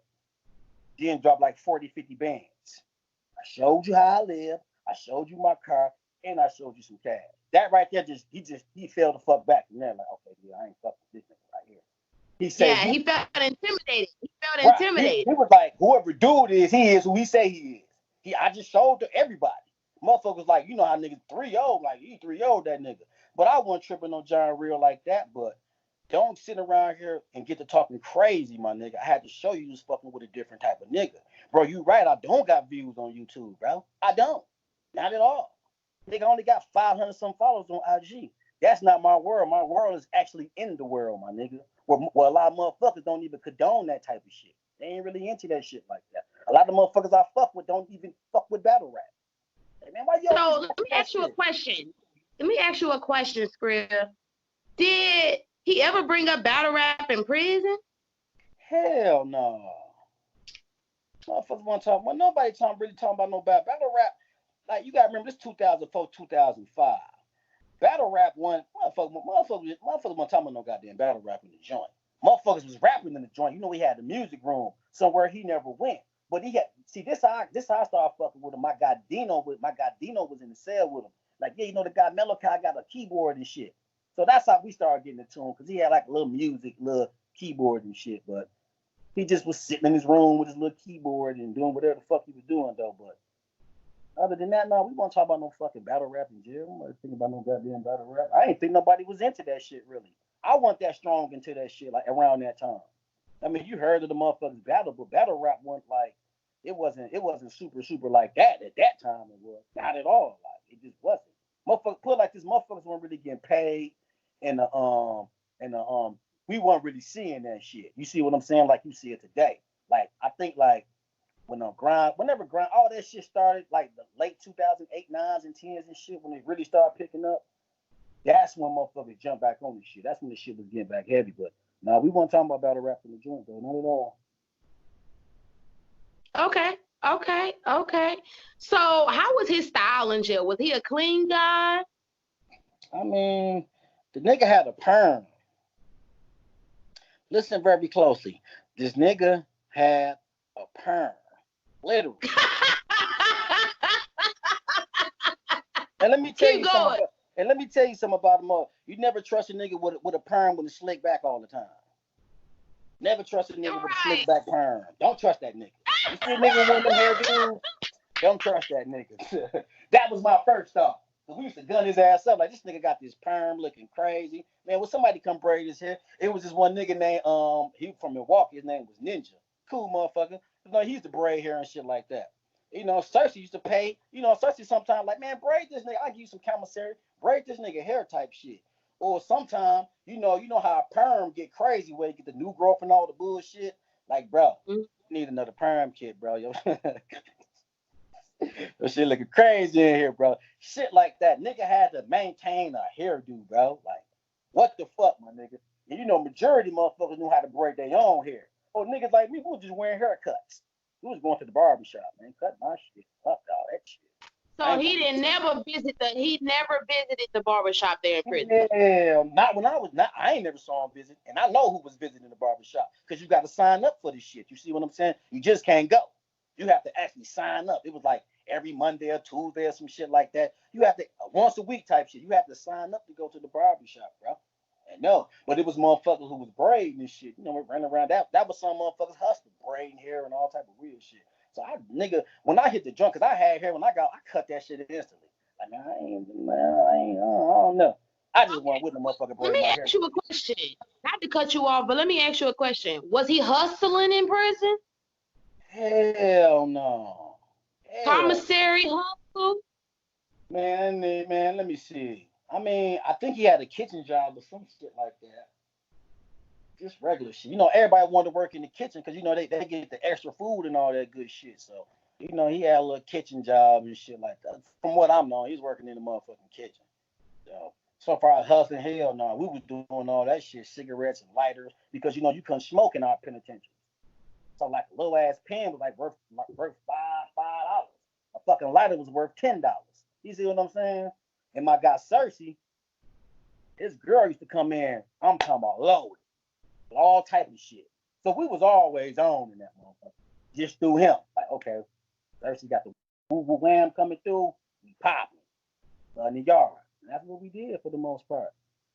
Then drop like 40, 50 bands. I showed you how I live. I showed you my car, and I showed you some cash. That right there, he fell the fuck back from there. Like, okay, yeah, I ain't fucking this nigga right here. He said, Yeah, he felt intimidated. He felt right. intimidated. He was like, whoever dude is, he is who he say he is. I just showed to everybody. Motherfuckers like, you know how niggas 3-0, like he 3-0 that nigga. But I wasn't tripping on John Real like that. But don't sit around here and get to talking crazy, my nigga. I had to show you was fucking with a different type of nigga. Bro, you right. I don't got views on YouTube, bro. I don't. Not at all. Nigga only got 500 some followers on IG. That's not my world. My world is actually in the world, my nigga. Where a lot of motherfuckers don't even condone that type of shit. They ain't really into that shit like that. A lot of motherfuckers I fuck with don't even fuck with battle rap. Hey, man, why you So let me ask you a question. Let me ask you a question, Skrill. Did he ever bring up battle rap in prison? Hell no. Motherfuckers want to talk. Well, nobody really talking about no battle rap. Like, you gotta remember this 2004, 2005. Battle rap one, motherfuckers want to talk about no goddamn battle rap in the joint. Motherfuckers was rapping in the joint. You know, he had the music room somewhere he never went. But he had, see, this how I started fucking with him. My guy Dino was in the cell with him. Like, yeah, you know, the guy Melokai got a keyboard and shit. So that's how we started getting into him, because he had like a little music, little keyboard and shit. But he just was sitting in his room with his little keyboard and doing whatever the fuck he was doing, though. But other than that, no, we won't talk about no fucking battle rap in jail. I'm not thinking about no goddamn battle rap. I ain't think nobody was into that shit, really. I wasn't that strong into that shit, like, around that time. I mean, you heard of the motherfuckers battle, but battle rap wasn't like, it wasn't super like that at that time. It was not at all. Like, it just wasn't. Motherfuckers put it like this, motherfuckers weren't really getting paid, and we weren't really seeing that shit. You see what I'm saying? Like, you see it today. Like, I think like whenever grind, all that shit started, like the late 2008, 9s and 10s and shit, when it really started picking up, that's when motherfuckers jumped back on this shit. That's when the shit was getting back heavy. But no, we weren't talking about battle rap in the joint, though. Not at all. Okay. So how was his style in jail? Was he a clean guy? I mean, the nigga had a perm. Listen very closely. This nigga had a perm. Literally. And let me tell you something. And let me tell you something about him. You never trust a nigga with a perm with a slick back all the time. Never trust a nigga with a slick back perm. Don't trust that nigga. You see a nigga with one of them hairdos? Don't trust that nigga. That was my first thought. We used to gun his ass up. Like, this nigga got this perm looking crazy. Man, when somebody come braid his hair, it was this one nigga named, he from Milwaukee. His name was Ninja. Cool motherfucker. You know, he used to braid hair and shit like that. You know, Cersei used to pay, Cersei sometimes like, man, braid this nigga. I'll give you some commissary. Braid this nigga hair type shit. Or sometimes, you know how a perm get crazy where you get the new growth and all the bullshit. Like, bro, you need another perm kit, bro. Yo. That shit looking crazy in here, bro. Shit like that. Nigga had to maintain a hairdo, bro. Like, what the fuck, my nigga? And you know, majority motherfuckers knew how to braid their own hair. Or niggas like me, we was just wearing haircuts. We was going to the barbershop, man. Cut my shit. Fuck all that shit. So he never visited the barbershop there in prison. Yeah, not when I ain't never saw him visit. And I know who was visiting the barbershop. Because you got to sign up for this shit. You see what I'm saying? You just can't go. You have to actually sign up. It was like every Monday or Tuesday or some shit like that. You have to, once a week type shit, you have to sign up to go to the barbershop, bro. And no, but it was motherfuckers who was braiding and shit. You know, running around. That was some motherfuckers hustling, braiding hair and all type of weird shit. So when I hit the joint, because I had hair when I cut that shit instantly. Like, man, I don't know. I just went with the motherfucker braid. Let me ask you a question. Not to cut you off, but let me ask you a question. Was he hustling in prison? Hell no. Commissary hustle? Man, let me see. I mean, I think he had a kitchen job or some shit like that. Just regular shit. You know, everybody wanted to work in the kitchen because, you know, they get the extra food and all that good shit. So, you know, he had a little kitchen job and shit like that. From what I'm knowing, he's working in the motherfucking kitchen. So far as hustling, hell no. We was doing all that shit, cigarettes and lighters, because, you know, you couldn't smoke in our penitentiary. So like a little ass pen was like worth $5. A fucking lighter was worth $10. You see what I'm saying? And my guy Cersei, This girl used to come in, I'm talking about loaded, with all type of shit. So we was always on in that motherfucker. Just through him. Like, okay, first he got the woo woo wham coming through, we popping in the yard. And that's what we did for the most part.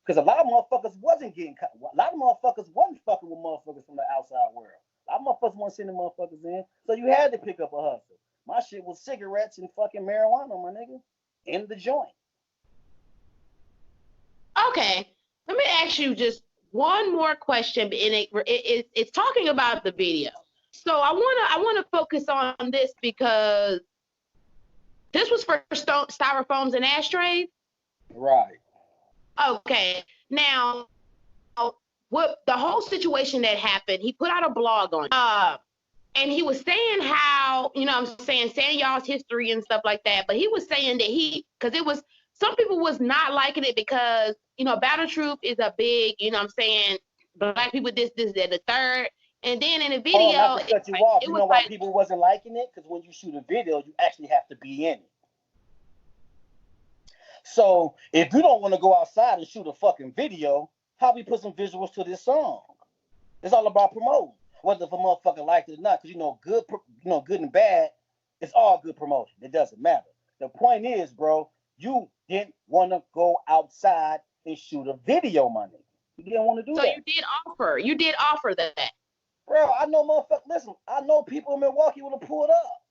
Because a lot of motherfuckers wasn't getting caught. A lot of motherfuckers wasn't fucking with motherfuckers from the outside world. A lot of motherfuckers wasn't sending motherfuckers in. So you had to pick up a hustle. My shit was cigarettes and fucking marijuana, my nigga. In the joint. Okay, let me ask you just one more question, and it's talking about the video. So I wanna focus on this because this was for styrofoams and ashtrays. Right. Okay, now what the whole situation that happened? He put out a blog on and he was saying how, you know, I'm saying y'all's history and stuff like that. But he was saying that because it was some people was not liking it because, you know, Battle Truth is a big, you know, I'm saying black people that, the third. And then in the video, not to cut you off. it You was know why like, people wasn't liking it? Because when you shoot a video, you actually have to be in it. So if you don't want to go outside and shoot a fucking video, how we put some visuals to this song? It's all about promoting, whether if a motherfucker liked it or not. Because good and bad, it's all good promotion. It doesn't matter. The point is, bro, you didn't want to go outside and shoot a video, my nigga. You didn't want to do that. So you did offer that. Bro, I know motherfuckers. Listen, I know people in Milwaukee would have pulled up.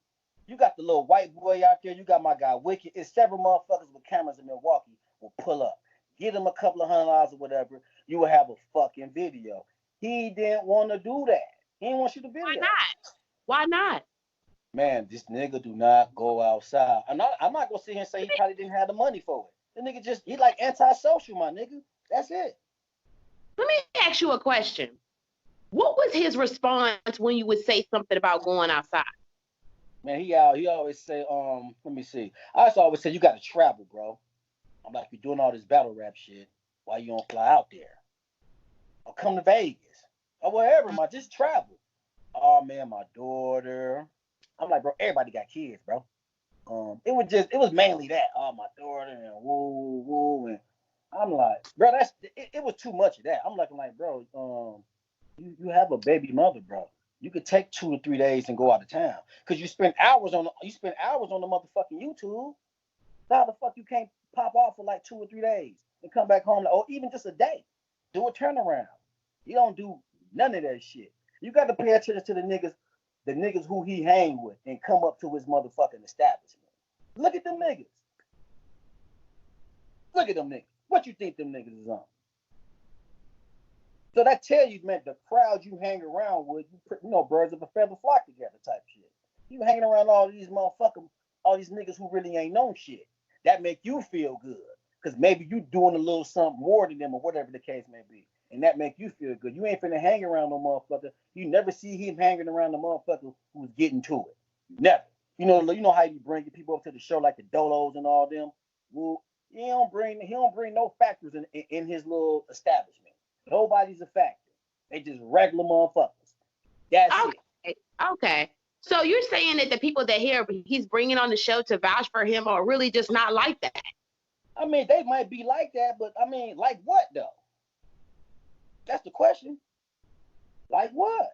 You got the little white boy out there. You got my guy Wicked. It's several motherfuckers with cameras in Milwaukee will pull up. Give them a couple of $100 or whatever. You will have a fucking video. He didn't want to do that. He didn't want you to video. Why not? Man, this nigga do not go outside. I'm not gonna sit here and say he probably didn't have the money for it. The nigga he like antisocial, my nigga. That's it. Let me ask you a question. What was his response when you would say something about going outside? Man, he always say, let me see. I always say you gotta travel, bro. I'm like, you're doing all this battle rap shit. Why you don't fly out there? Or come to Vegas. Or wherever, man. Just travel. Oh man, my daughter. I'm like, bro, everybody got kids, bro. It was mainly that. Oh, my daughter and woo woo, and I'm like, bro, it was too much of that. I'm like, bro, you have a baby mother, bro. You could take 2 to 3 days and go out of town because you spend hours on the motherfucking YouTube. So how the fuck you can't pop off for like 2 or 3 days and come back home, or even just a day? Do a turnaround. You don't do none of that shit. You got to pay attention to the niggas who he hang with, and come up to his motherfucking establishment. Look at them niggas. Look at them niggas. What you think them niggas is on? So that tell you, man, the crowd you hang around with, birds of a feather flock together type shit. You hanging around all these niggas who really ain't known shit. That make you feel good. Because maybe you doing a little something more than them or whatever the case may be. And that make you feel good. You ain't finna hang around no motherfucker. You never see him hanging around the motherfucker who's getting to it. Never. You know how you bring people up to the show like the Dolos and all them? Well, he don't bring no factors in his little establishment. Nobody's a factor. They just regular motherfuckers. That's it. Okay. So you're saying that the people that he's bringing on the show to vouch for him are really just not like that? I mean, they might be like that, but I mean, like what though? That's the question. Like what?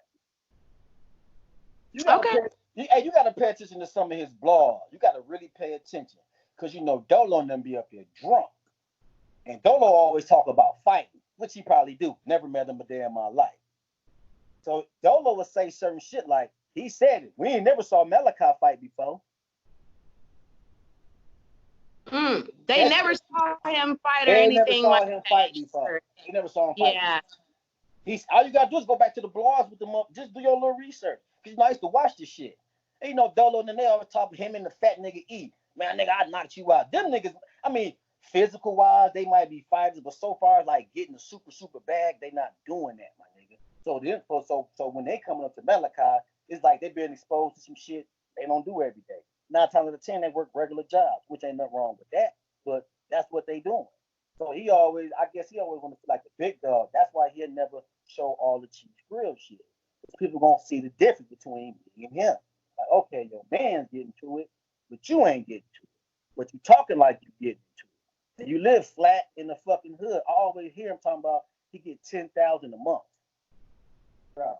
You gotta pay attention to some of his blogs. You gotta really pay attention. Because Dolo and them be up here drunk. And Dolo always talk about fighting, which he probably do. Never met him a day in my life. So Dolo would say certain shit like, he said it. We ain't never saw Malachi fight before. They never saw him fight or anything like that. They never saw him fight. Yeah. All you gotta do is go back to the blogs with them up. Just do your little research. Because I used to watch this shit. And Dolo and they always talk him and the fat nigga E. Man, nigga, I knocked you out. Them niggas, I mean, physical wise, they might be fighters, but so far as like getting a super, super bag, they not doing that, my nigga. So when they coming up to Malachi, it's like they been exposed to some shit they don't do every day. 9 times out of 10, they work regular jobs, which ain't nothing wrong with that, but that's what they doing. So I guess he always want to feel like the big dog. That's why he'll never show all the CHIEF SCRILL shit. Because people gonna see the difference between me and him. Like, okay, your man's getting to it, but you ain't getting to it. But you talking like you getting to it. And you live flat in the fucking hood. I always hear him talking about he get 10,000 a month. Bro.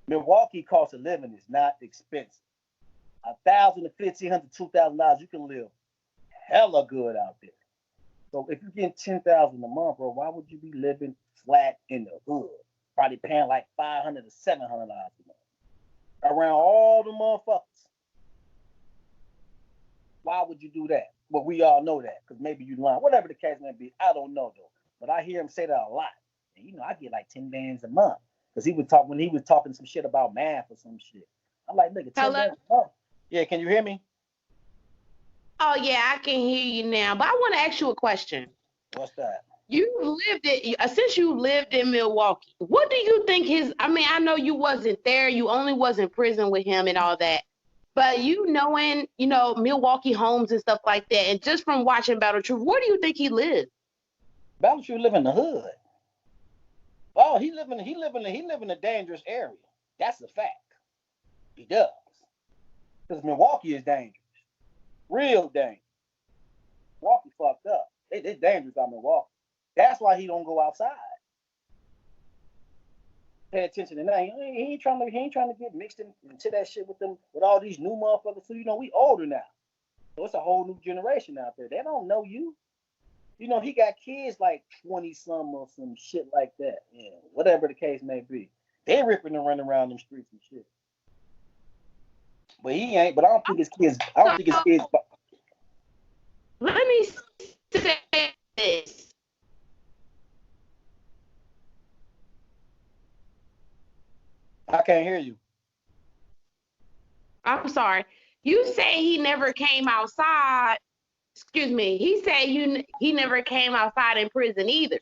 Milwaukee cost of living is not expensive. $1,000 to $1,500 to $2,000, you can live hella good out there. So if you're getting 10,000 a month, bro, why would you be living flat in the hood? Probably paying like $500 to $700 a month around all the motherfuckers. Why would you do that? Well, we all know that because maybe you lying. Whatever the case may be, I don't know though. But I hear him say that a lot. And, you know, I get like 10 bands a month because he was talking some shit about math or some shit. I'm like, nigga, 10 bands a month. Yeah, can you hear me? Oh yeah, I can hear you now. But I want to ask you a question. What's that? Since you lived in Milwaukee, what do you think I know you wasn't there, you only was in prison with him and all that. But knowing, Milwaukee homes and stuff like that, and just from watching Battle Truth, where do you think he lived? Battle Truth live in the hood. Oh, he live in a dangerous area. That's a fact. He does. Because Milwaukee is dangerous. Real dangerous. Milwaukee fucked up. They dangerous out Milwaukee. That's why he don't go outside. Pay attention to that. He ain't trying to get mixed into that shit with all these new motherfuckers. So we older now. So it's a whole new generation out there. They don't know you. He got kids like 20-some or some shit like that. Yeah, whatever the case may be. They ripping and running around them streets and shit. But he ain't. But I don't think his kids. Let me say this. I can't hear you. I'm sorry. You say he never came outside. Excuse me. He said he never came outside in prison either.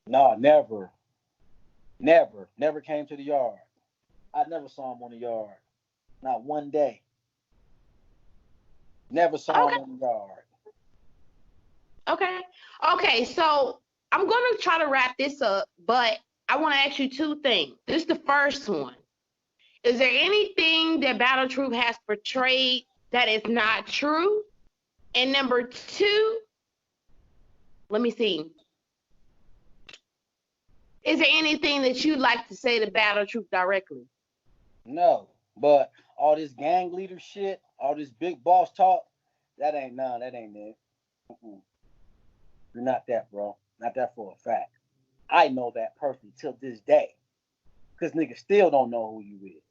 No, never. Never came to the yard. I never saw him on the yard. Not one day. Never saw him on the yard. Okay, so I'm going to try to wrap this up, but I want to ask you two things. This is the first one. Is there anything that Battle Truth has portrayed that is not true? And number two, let me see. Is there anything that you'd like to say to Battle Truth directly? No, but all this gang leader shit, all this big boss talk, that ain't it. You're not that, bro. Not that for a fact. I know that personally till this day. Because niggas still don't know who you is.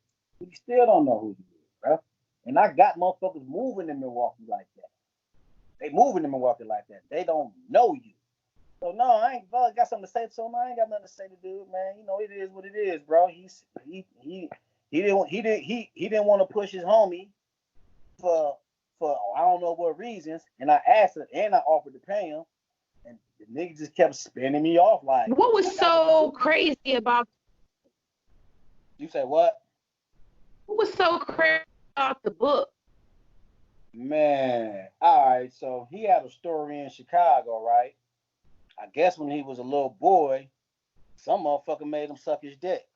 You still don't know who you is, bro. And I got motherfuckers moving in Milwaukee like that. They moving in Milwaukee like that. They don't know you. So no, I ain't got something to say to him. I ain't got nothing to say to dude, man. It is what it is, bro. He didn't want to push his homie for I don't know what reasons. And I asked him and I offered to pay him. And the nigga just kept spinning me off like. What was so crazy about? You say what? What was so crazy about the book? Man, all right. So he had a story in Chicago, right? I guess when he was a little boy, some motherfucker made him suck his dick.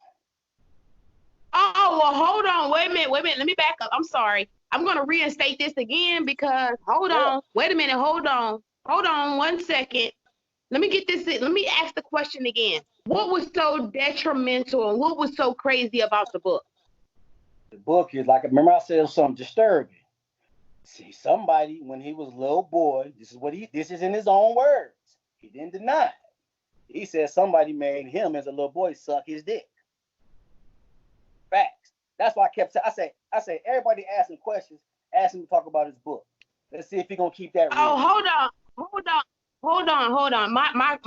Oh, well, hold on. Wait a minute. Let me back up. I'm sorry. I'm going to reinstate this again because, hold on. Wait a minute. Hold on 1 second. Let me get this. Let me ask the question again. What was so detrimental and what was so crazy about the book? The book is like, remember I said something disturbing. See, somebody, when he was a little boy, this is in his own words. He didn't deny it. He said somebody made him as a little boy suck his dick. Facts. That's why I kept saying, I say, everybody asking questions, ask him to talk about his book. Let's see if he's gonna keep that real. Oh, hold on. My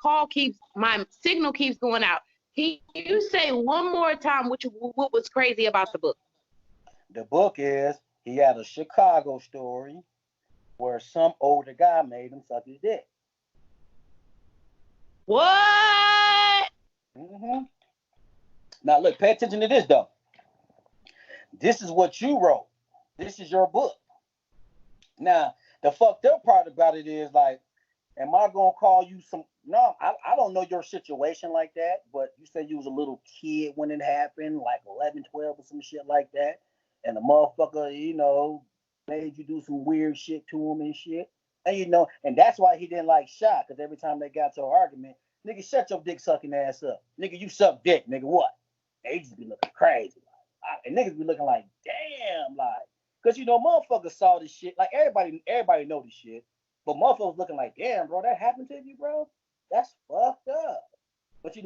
call my signal keeps going out. Can you say one more time what was crazy about the book? The book is he had a Chicago story where some older guy made him suck his dick. What? Mm-hmm. Now look, pay attention to this though. This is what you wrote. This is your book. Now, the fucked up part about it is like, am I gonna call you some? No, I don't know your situation like that, but you said you was a little kid when it happened, like 11, 12 or some shit like that. And the motherfucker, made you do some weird shit to him and shit. And and that's why he didn't like Shy, because every time they got to an argument, nigga, shut your dick sucking ass up. Nigga, you suck dick, nigga, what? They just be looking crazy. And niggas be looking like, damn, like, because motherfuckers saw this shit. Like everybody know this shit. But motherfuckers looking like, damn, bro, that happened to you, bro? That's fucked up. But the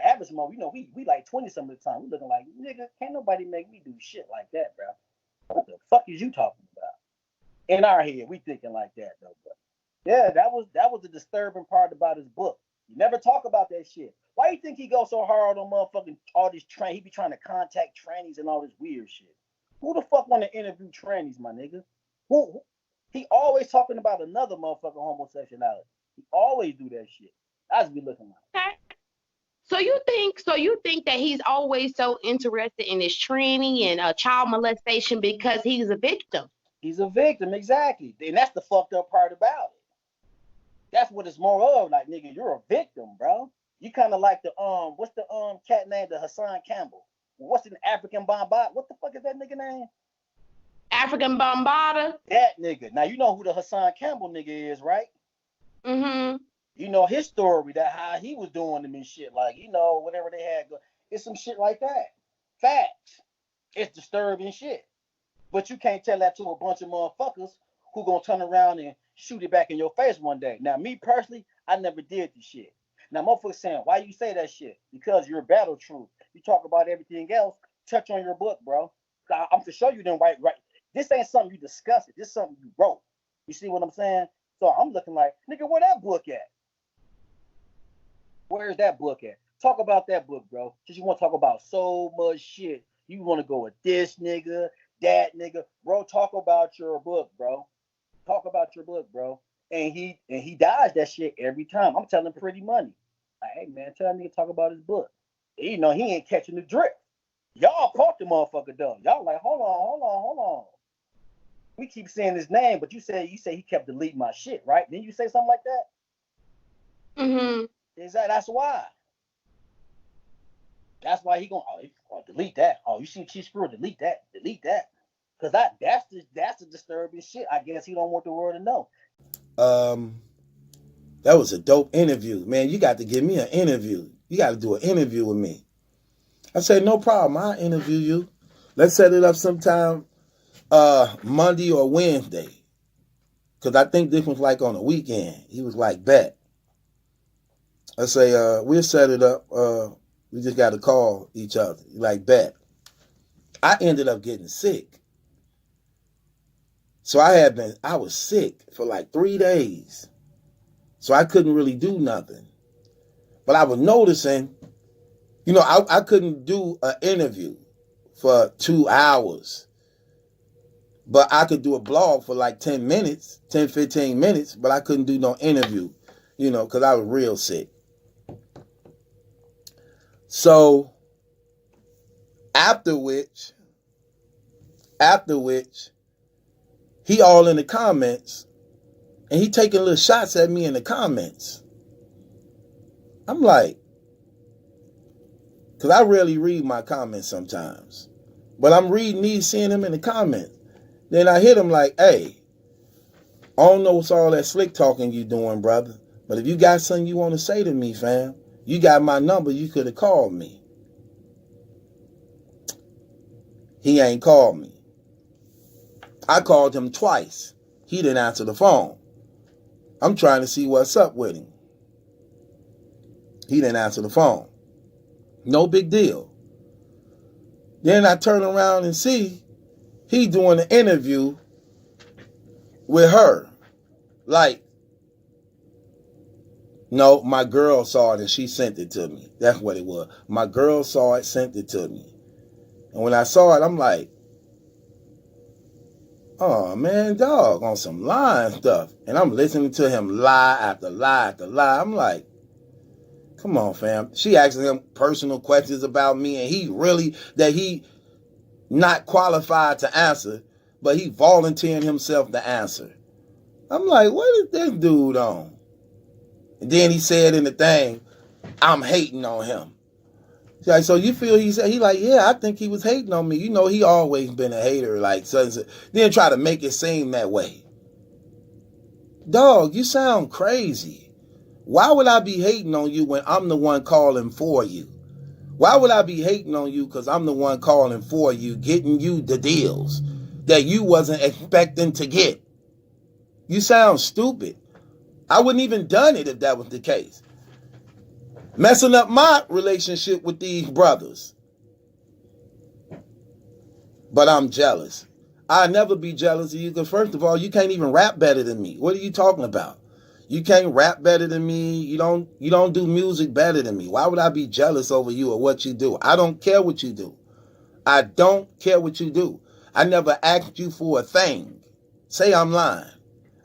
average mother, we like 20 some of the time. We looking like, nigga, can't nobody make me do shit like that, bro. What the fuck is you talking about? In our head, we thinking like that though. But yeah, that was the disturbing part about his book. You never talk about that shit. Why you think he goes so hard on motherfucking all these he be trying to contact trannies and all this weird shit? Who the fuck want to interview trannies, my nigga? Who? He always talking about another motherfucking homosexuality. He always do that shit. I just be looking like. Okay. So you think that he's always so interested in his tranny and child molestation because he's a victim? He's a victim, exactly. And that's the fucked up part about it. That's what it's more of. Like, nigga, you're a victim, bro. You kind of like the what's the cat name? The Hassan Campbell. What's an African Bombada? What the fuck is that nigga name? African Bombada. That nigga. Now you know who the Hassan Campbell nigga is, right? Mm-hmm. You know his story, that how he was doing them and shit, like, whatever they had. It's some shit like that. Facts. It's disturbing shit. But you can't tell that to a bunch of motherfuckers who gonna turn around and shoot it back in your face one day. Now, me personally, I never did this shit. Now, motherfuckers saying, why you say that shit? Because you're battle truth. You talk about everything else, touch on your book, bro. I'm for sure you didn't write. This ain't something you discussed. This is something you wrote. You see what I'm saying? So I'm looking like, nigga, where that book at? Where's that book at? Talk about that book, bro. Because you want to talk about so much shit. You want to go with this nigga, that nigga. Bro, talk about your book, bro. Talk about your book, bro. And he dodged that shit every time. I'm telling Pretty Money. Like, hey, man, tell that nigga talk about his book. He ain't catching the drift. Y'all caught the motherfucker, though. Y'all like, hold on. We keep saying his name, but you say he kept deleting my shit, right? Didn't you say something like that? Mm-hmm. That's why. That's why he gonna delete that. Oh, you see CHIEF SCRILL, delete that. Cause that's the disturbing shit. I guess he don't want the world to know. That was a dope interview. Man, you got to give me an interview. You got to do an interview with me. I said, no problem. I'll interview you. Let's set it up sometime Monday or Wednesday. Because I think this was like on a weekend. He was like, bet. I say, we'll set it up. We just got to call each other. Like, bet. I ended up getting sick. So I was sick for like 3 days. So I couldn't really do nothing. But I was noticing, I couldn't do an interview for 2 hours. But I could do a blog for like 10 minutes, 10, 15 minutes, but I couldn't do no interview, because I was real sick. So after which, he all in the comments, and he taking little shots at me in the comments. I'm like, because I rarely read my comments sometimes, but I'm reading these, seeing them in the comments. Then I hit him like, hey, I don't know what's all that slick talking you doing, brother, but if you got something you want to say to me, fam, you got my number, you could have called me. He ain't called me. I called him twice. He didn't answer the phone. I'm trying to see what's up with him. He didn't answer the phone. No big deal. Then I turn around and see he doing an interview with her. Like, no, my girl saw it and she sent it to me. That's what it was. My girl saw it, sent it to me. And when I saw it, I'm like, oh, man, dog, on some lying stuff. And I'm listening to him lie after lie after lie. I'm like, come on, fam. She asking him personal questions about me, and he not qualified to answer, but he volunteering himself to answer. I'm like, what is this dude on? And then he said in the thing, I'm hating on him. Like, so you feel he like, yeah, I think he was hating on me. He always been a hater, like, so then try to make it seem that way. Dog, you sound crazy. Why would I be hating on you when I'm the one calling for you? Why would I be hating on you because I'm the one calling for you, getting you the deals that you wasn't expecting to get? You sound stupid. I wouldn't even done it if that was the case. Messing up my relationship with these brothers. But I'm jealous. I'll never be jealous of you because first of all, you can't even rap better than me. What are you talking about? You can't rap better than me. You don't do music better than me. Why would I be jealous over you or what you do? I don't care what you do. I don't care what you do. I never asked you for a thing. Say I'm lying.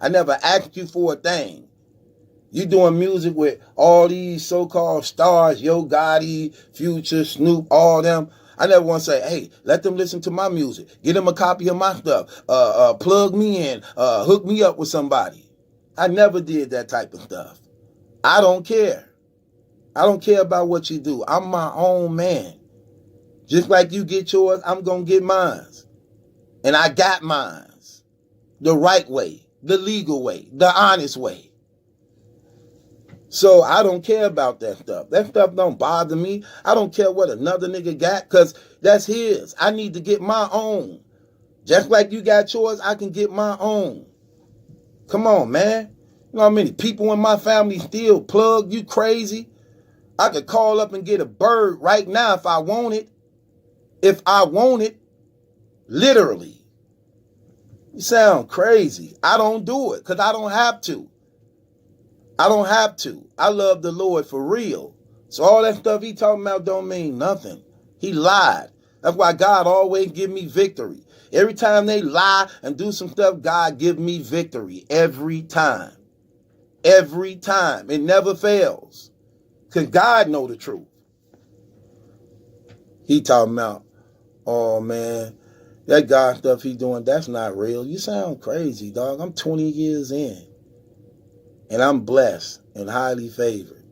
I never asked you for a thing. You doing music with all these so-called stars, Yo Gotti, Future, Snoop, all them. I never want to say, hey, let them listen to my music. Get them a copy of my stuff. Plug me in. Hook me up with somebody. I never did that type of stuff. I don't care. I don't care about what you do. I'm my own man. Just like you get yours, I'm going to get mine. And I got mine. The right way, the legal way, the honest way. So I don't care about that stuff. That stuff don't bother me. I don't care what another nigga got because that's his. I need to get my own. Just like you got yours, I can get my own. Come on, man. You know how many people in my family still plug? You crazy? I could call up and get a bird right now if I want it. If I want it. Literally. You sound crazy. I don't do it because I don't have to. I don't have to. I love the Lord for real. So all that stuff he talking about don't mean nothing. He lied. That's why God always give me victory. Every time they lie and do some stuff, God give me victory. Every time. Every time. It never fails. Because God know the truth. He talking about, oh man, that God stuff he doing, that's not real. You sound crazy, dog. I'm 20 years in. And I'm blessed and highly favored.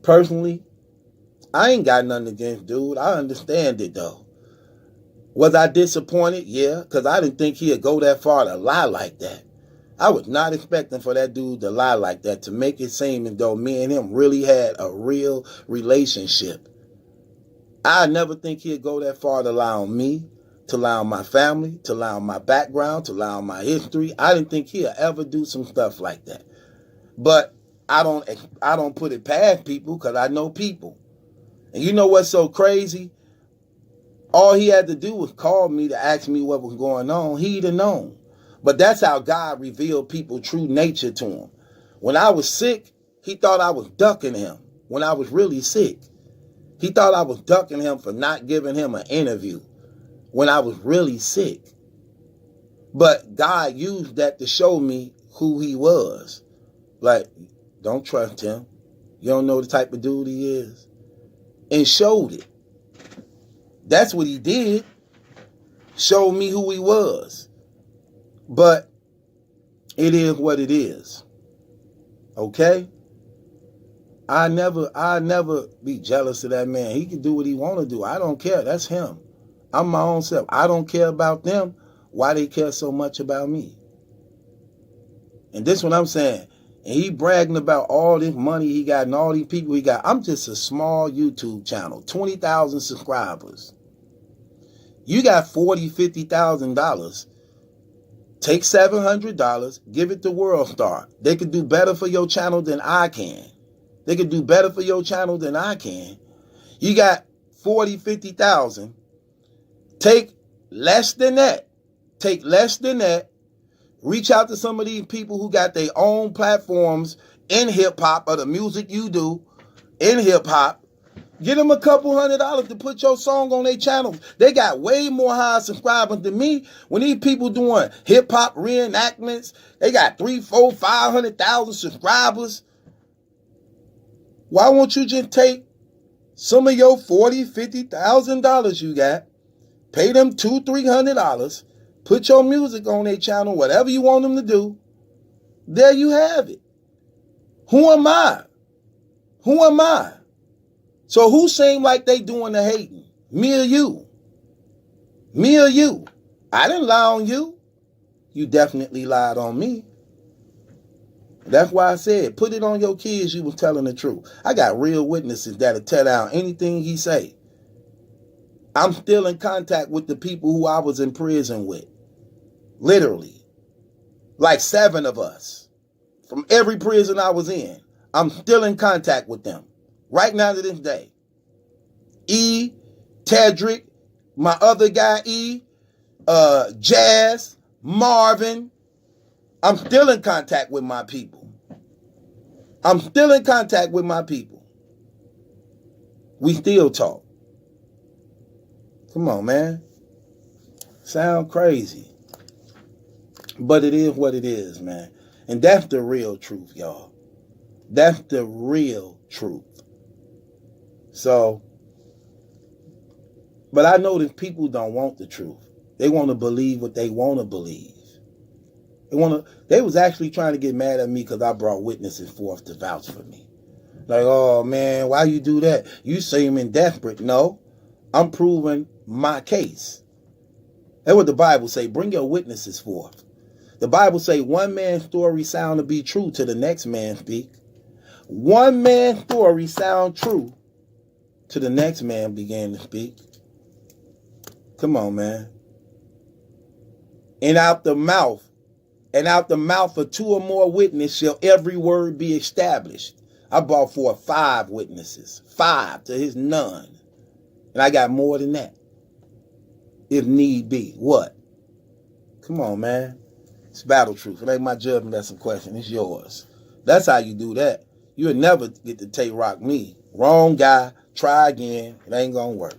Personally, I ain't got nothing against dude. I understand it though. Was I disappointed? Yeah, because I didn't think he'd go that far to lie like that. I was not expecting for that dude to lie like that, to make it seem as though me and him really had a real relationship. I never think he'd go that far to lie on me, to lie on my family, to lie on my background, to lie on my history. I didn't think he'd ever do some stuff like that. But I don't put it past people because I know people. And you know what's so crazy? All he had to do was call me to ask me what was going on. He'd have known. But that's how God revealed people's true nature to him. When I was sick, he thought I was ducking him when I was really sick. He thought I was ducking him for not giving him an interview when I was really sick. But God used that to show me who he was. Like, don't trust him. You don't know the type of dude he is. And showed it. That's what he did. Showed me who he was. But it is what it is. Okay? I never be jealous of that man. He can do what he want to do. I don't care. That's him. I'm my own self. I don't care about them. Why they care so much about me? And this is what I'm saying. And he bragging about all this money he got and all these people he got. I'm just a small YouTube channel. 20,000 subscribers. You got $40,000, $50,000. Take $700, give it to World Star. They could do better for your channel than I can. They could do better for your channel than I can. You got 40, 50,000. Take less than that. Take less than that. Reach out to some of these people who got their own platforms in hip-hop or the music you do in hip-hop. Get them a couple $100 to put your song on their channels. They got way more high subscribers than me. When these people doing hip-hop reenactments, they got 3, 4, 500,000 subscribers. Why won't you just take some of your $40,000, $50,000 you got, pay them $200, $300, put your music on their channel, whatever you want them to do. There you have it. Who am I? Who am I? So who seem like they doing the hating? Me or you? Me or you? I didn't lie on you. You definitely lied on me. That's why I said, put it on your kids you was telling the truth. I got real witnesses that'll tell down anything he say. I'm still in contact with the people who I was in prison with. Literally. Like 7 of us. From every prison I was in. I'm still in contact with them. Right now to this day. E, Tedrick, my other guy E, Jazz, Marvin. I'm still in contact with my people. I'm still in contact with my people. We still talk. Come on, man. Sound crazy. But it is what it is, man. And that's the real truth, y'all. That's the real truth. So, but I know that people don't want the truth. They want to believe what they want to believe. They was actually trying to get mad at me because I brought witnesses forth to vouch for me. Like, oh man, why you do that? You seem desperate. No, I'm proving my case. That's what the Bible say. Bring your witnesses forth. The Bible say one man's story sound to be true to the next man speak. One man's story sound true to the next man began to speak. Come on, man. And out the mouth of 2 or more witnesses shall every word be established. I brought forth 5 witnesses. 5 to his none. And I got more than that. If need be. What? Come on, man. It's battle truth. It ain't my judgment that's a question. It's yours. That's how you do that. You'll never get to take rock me. Wrong guy. Try again. It ain't gonna work.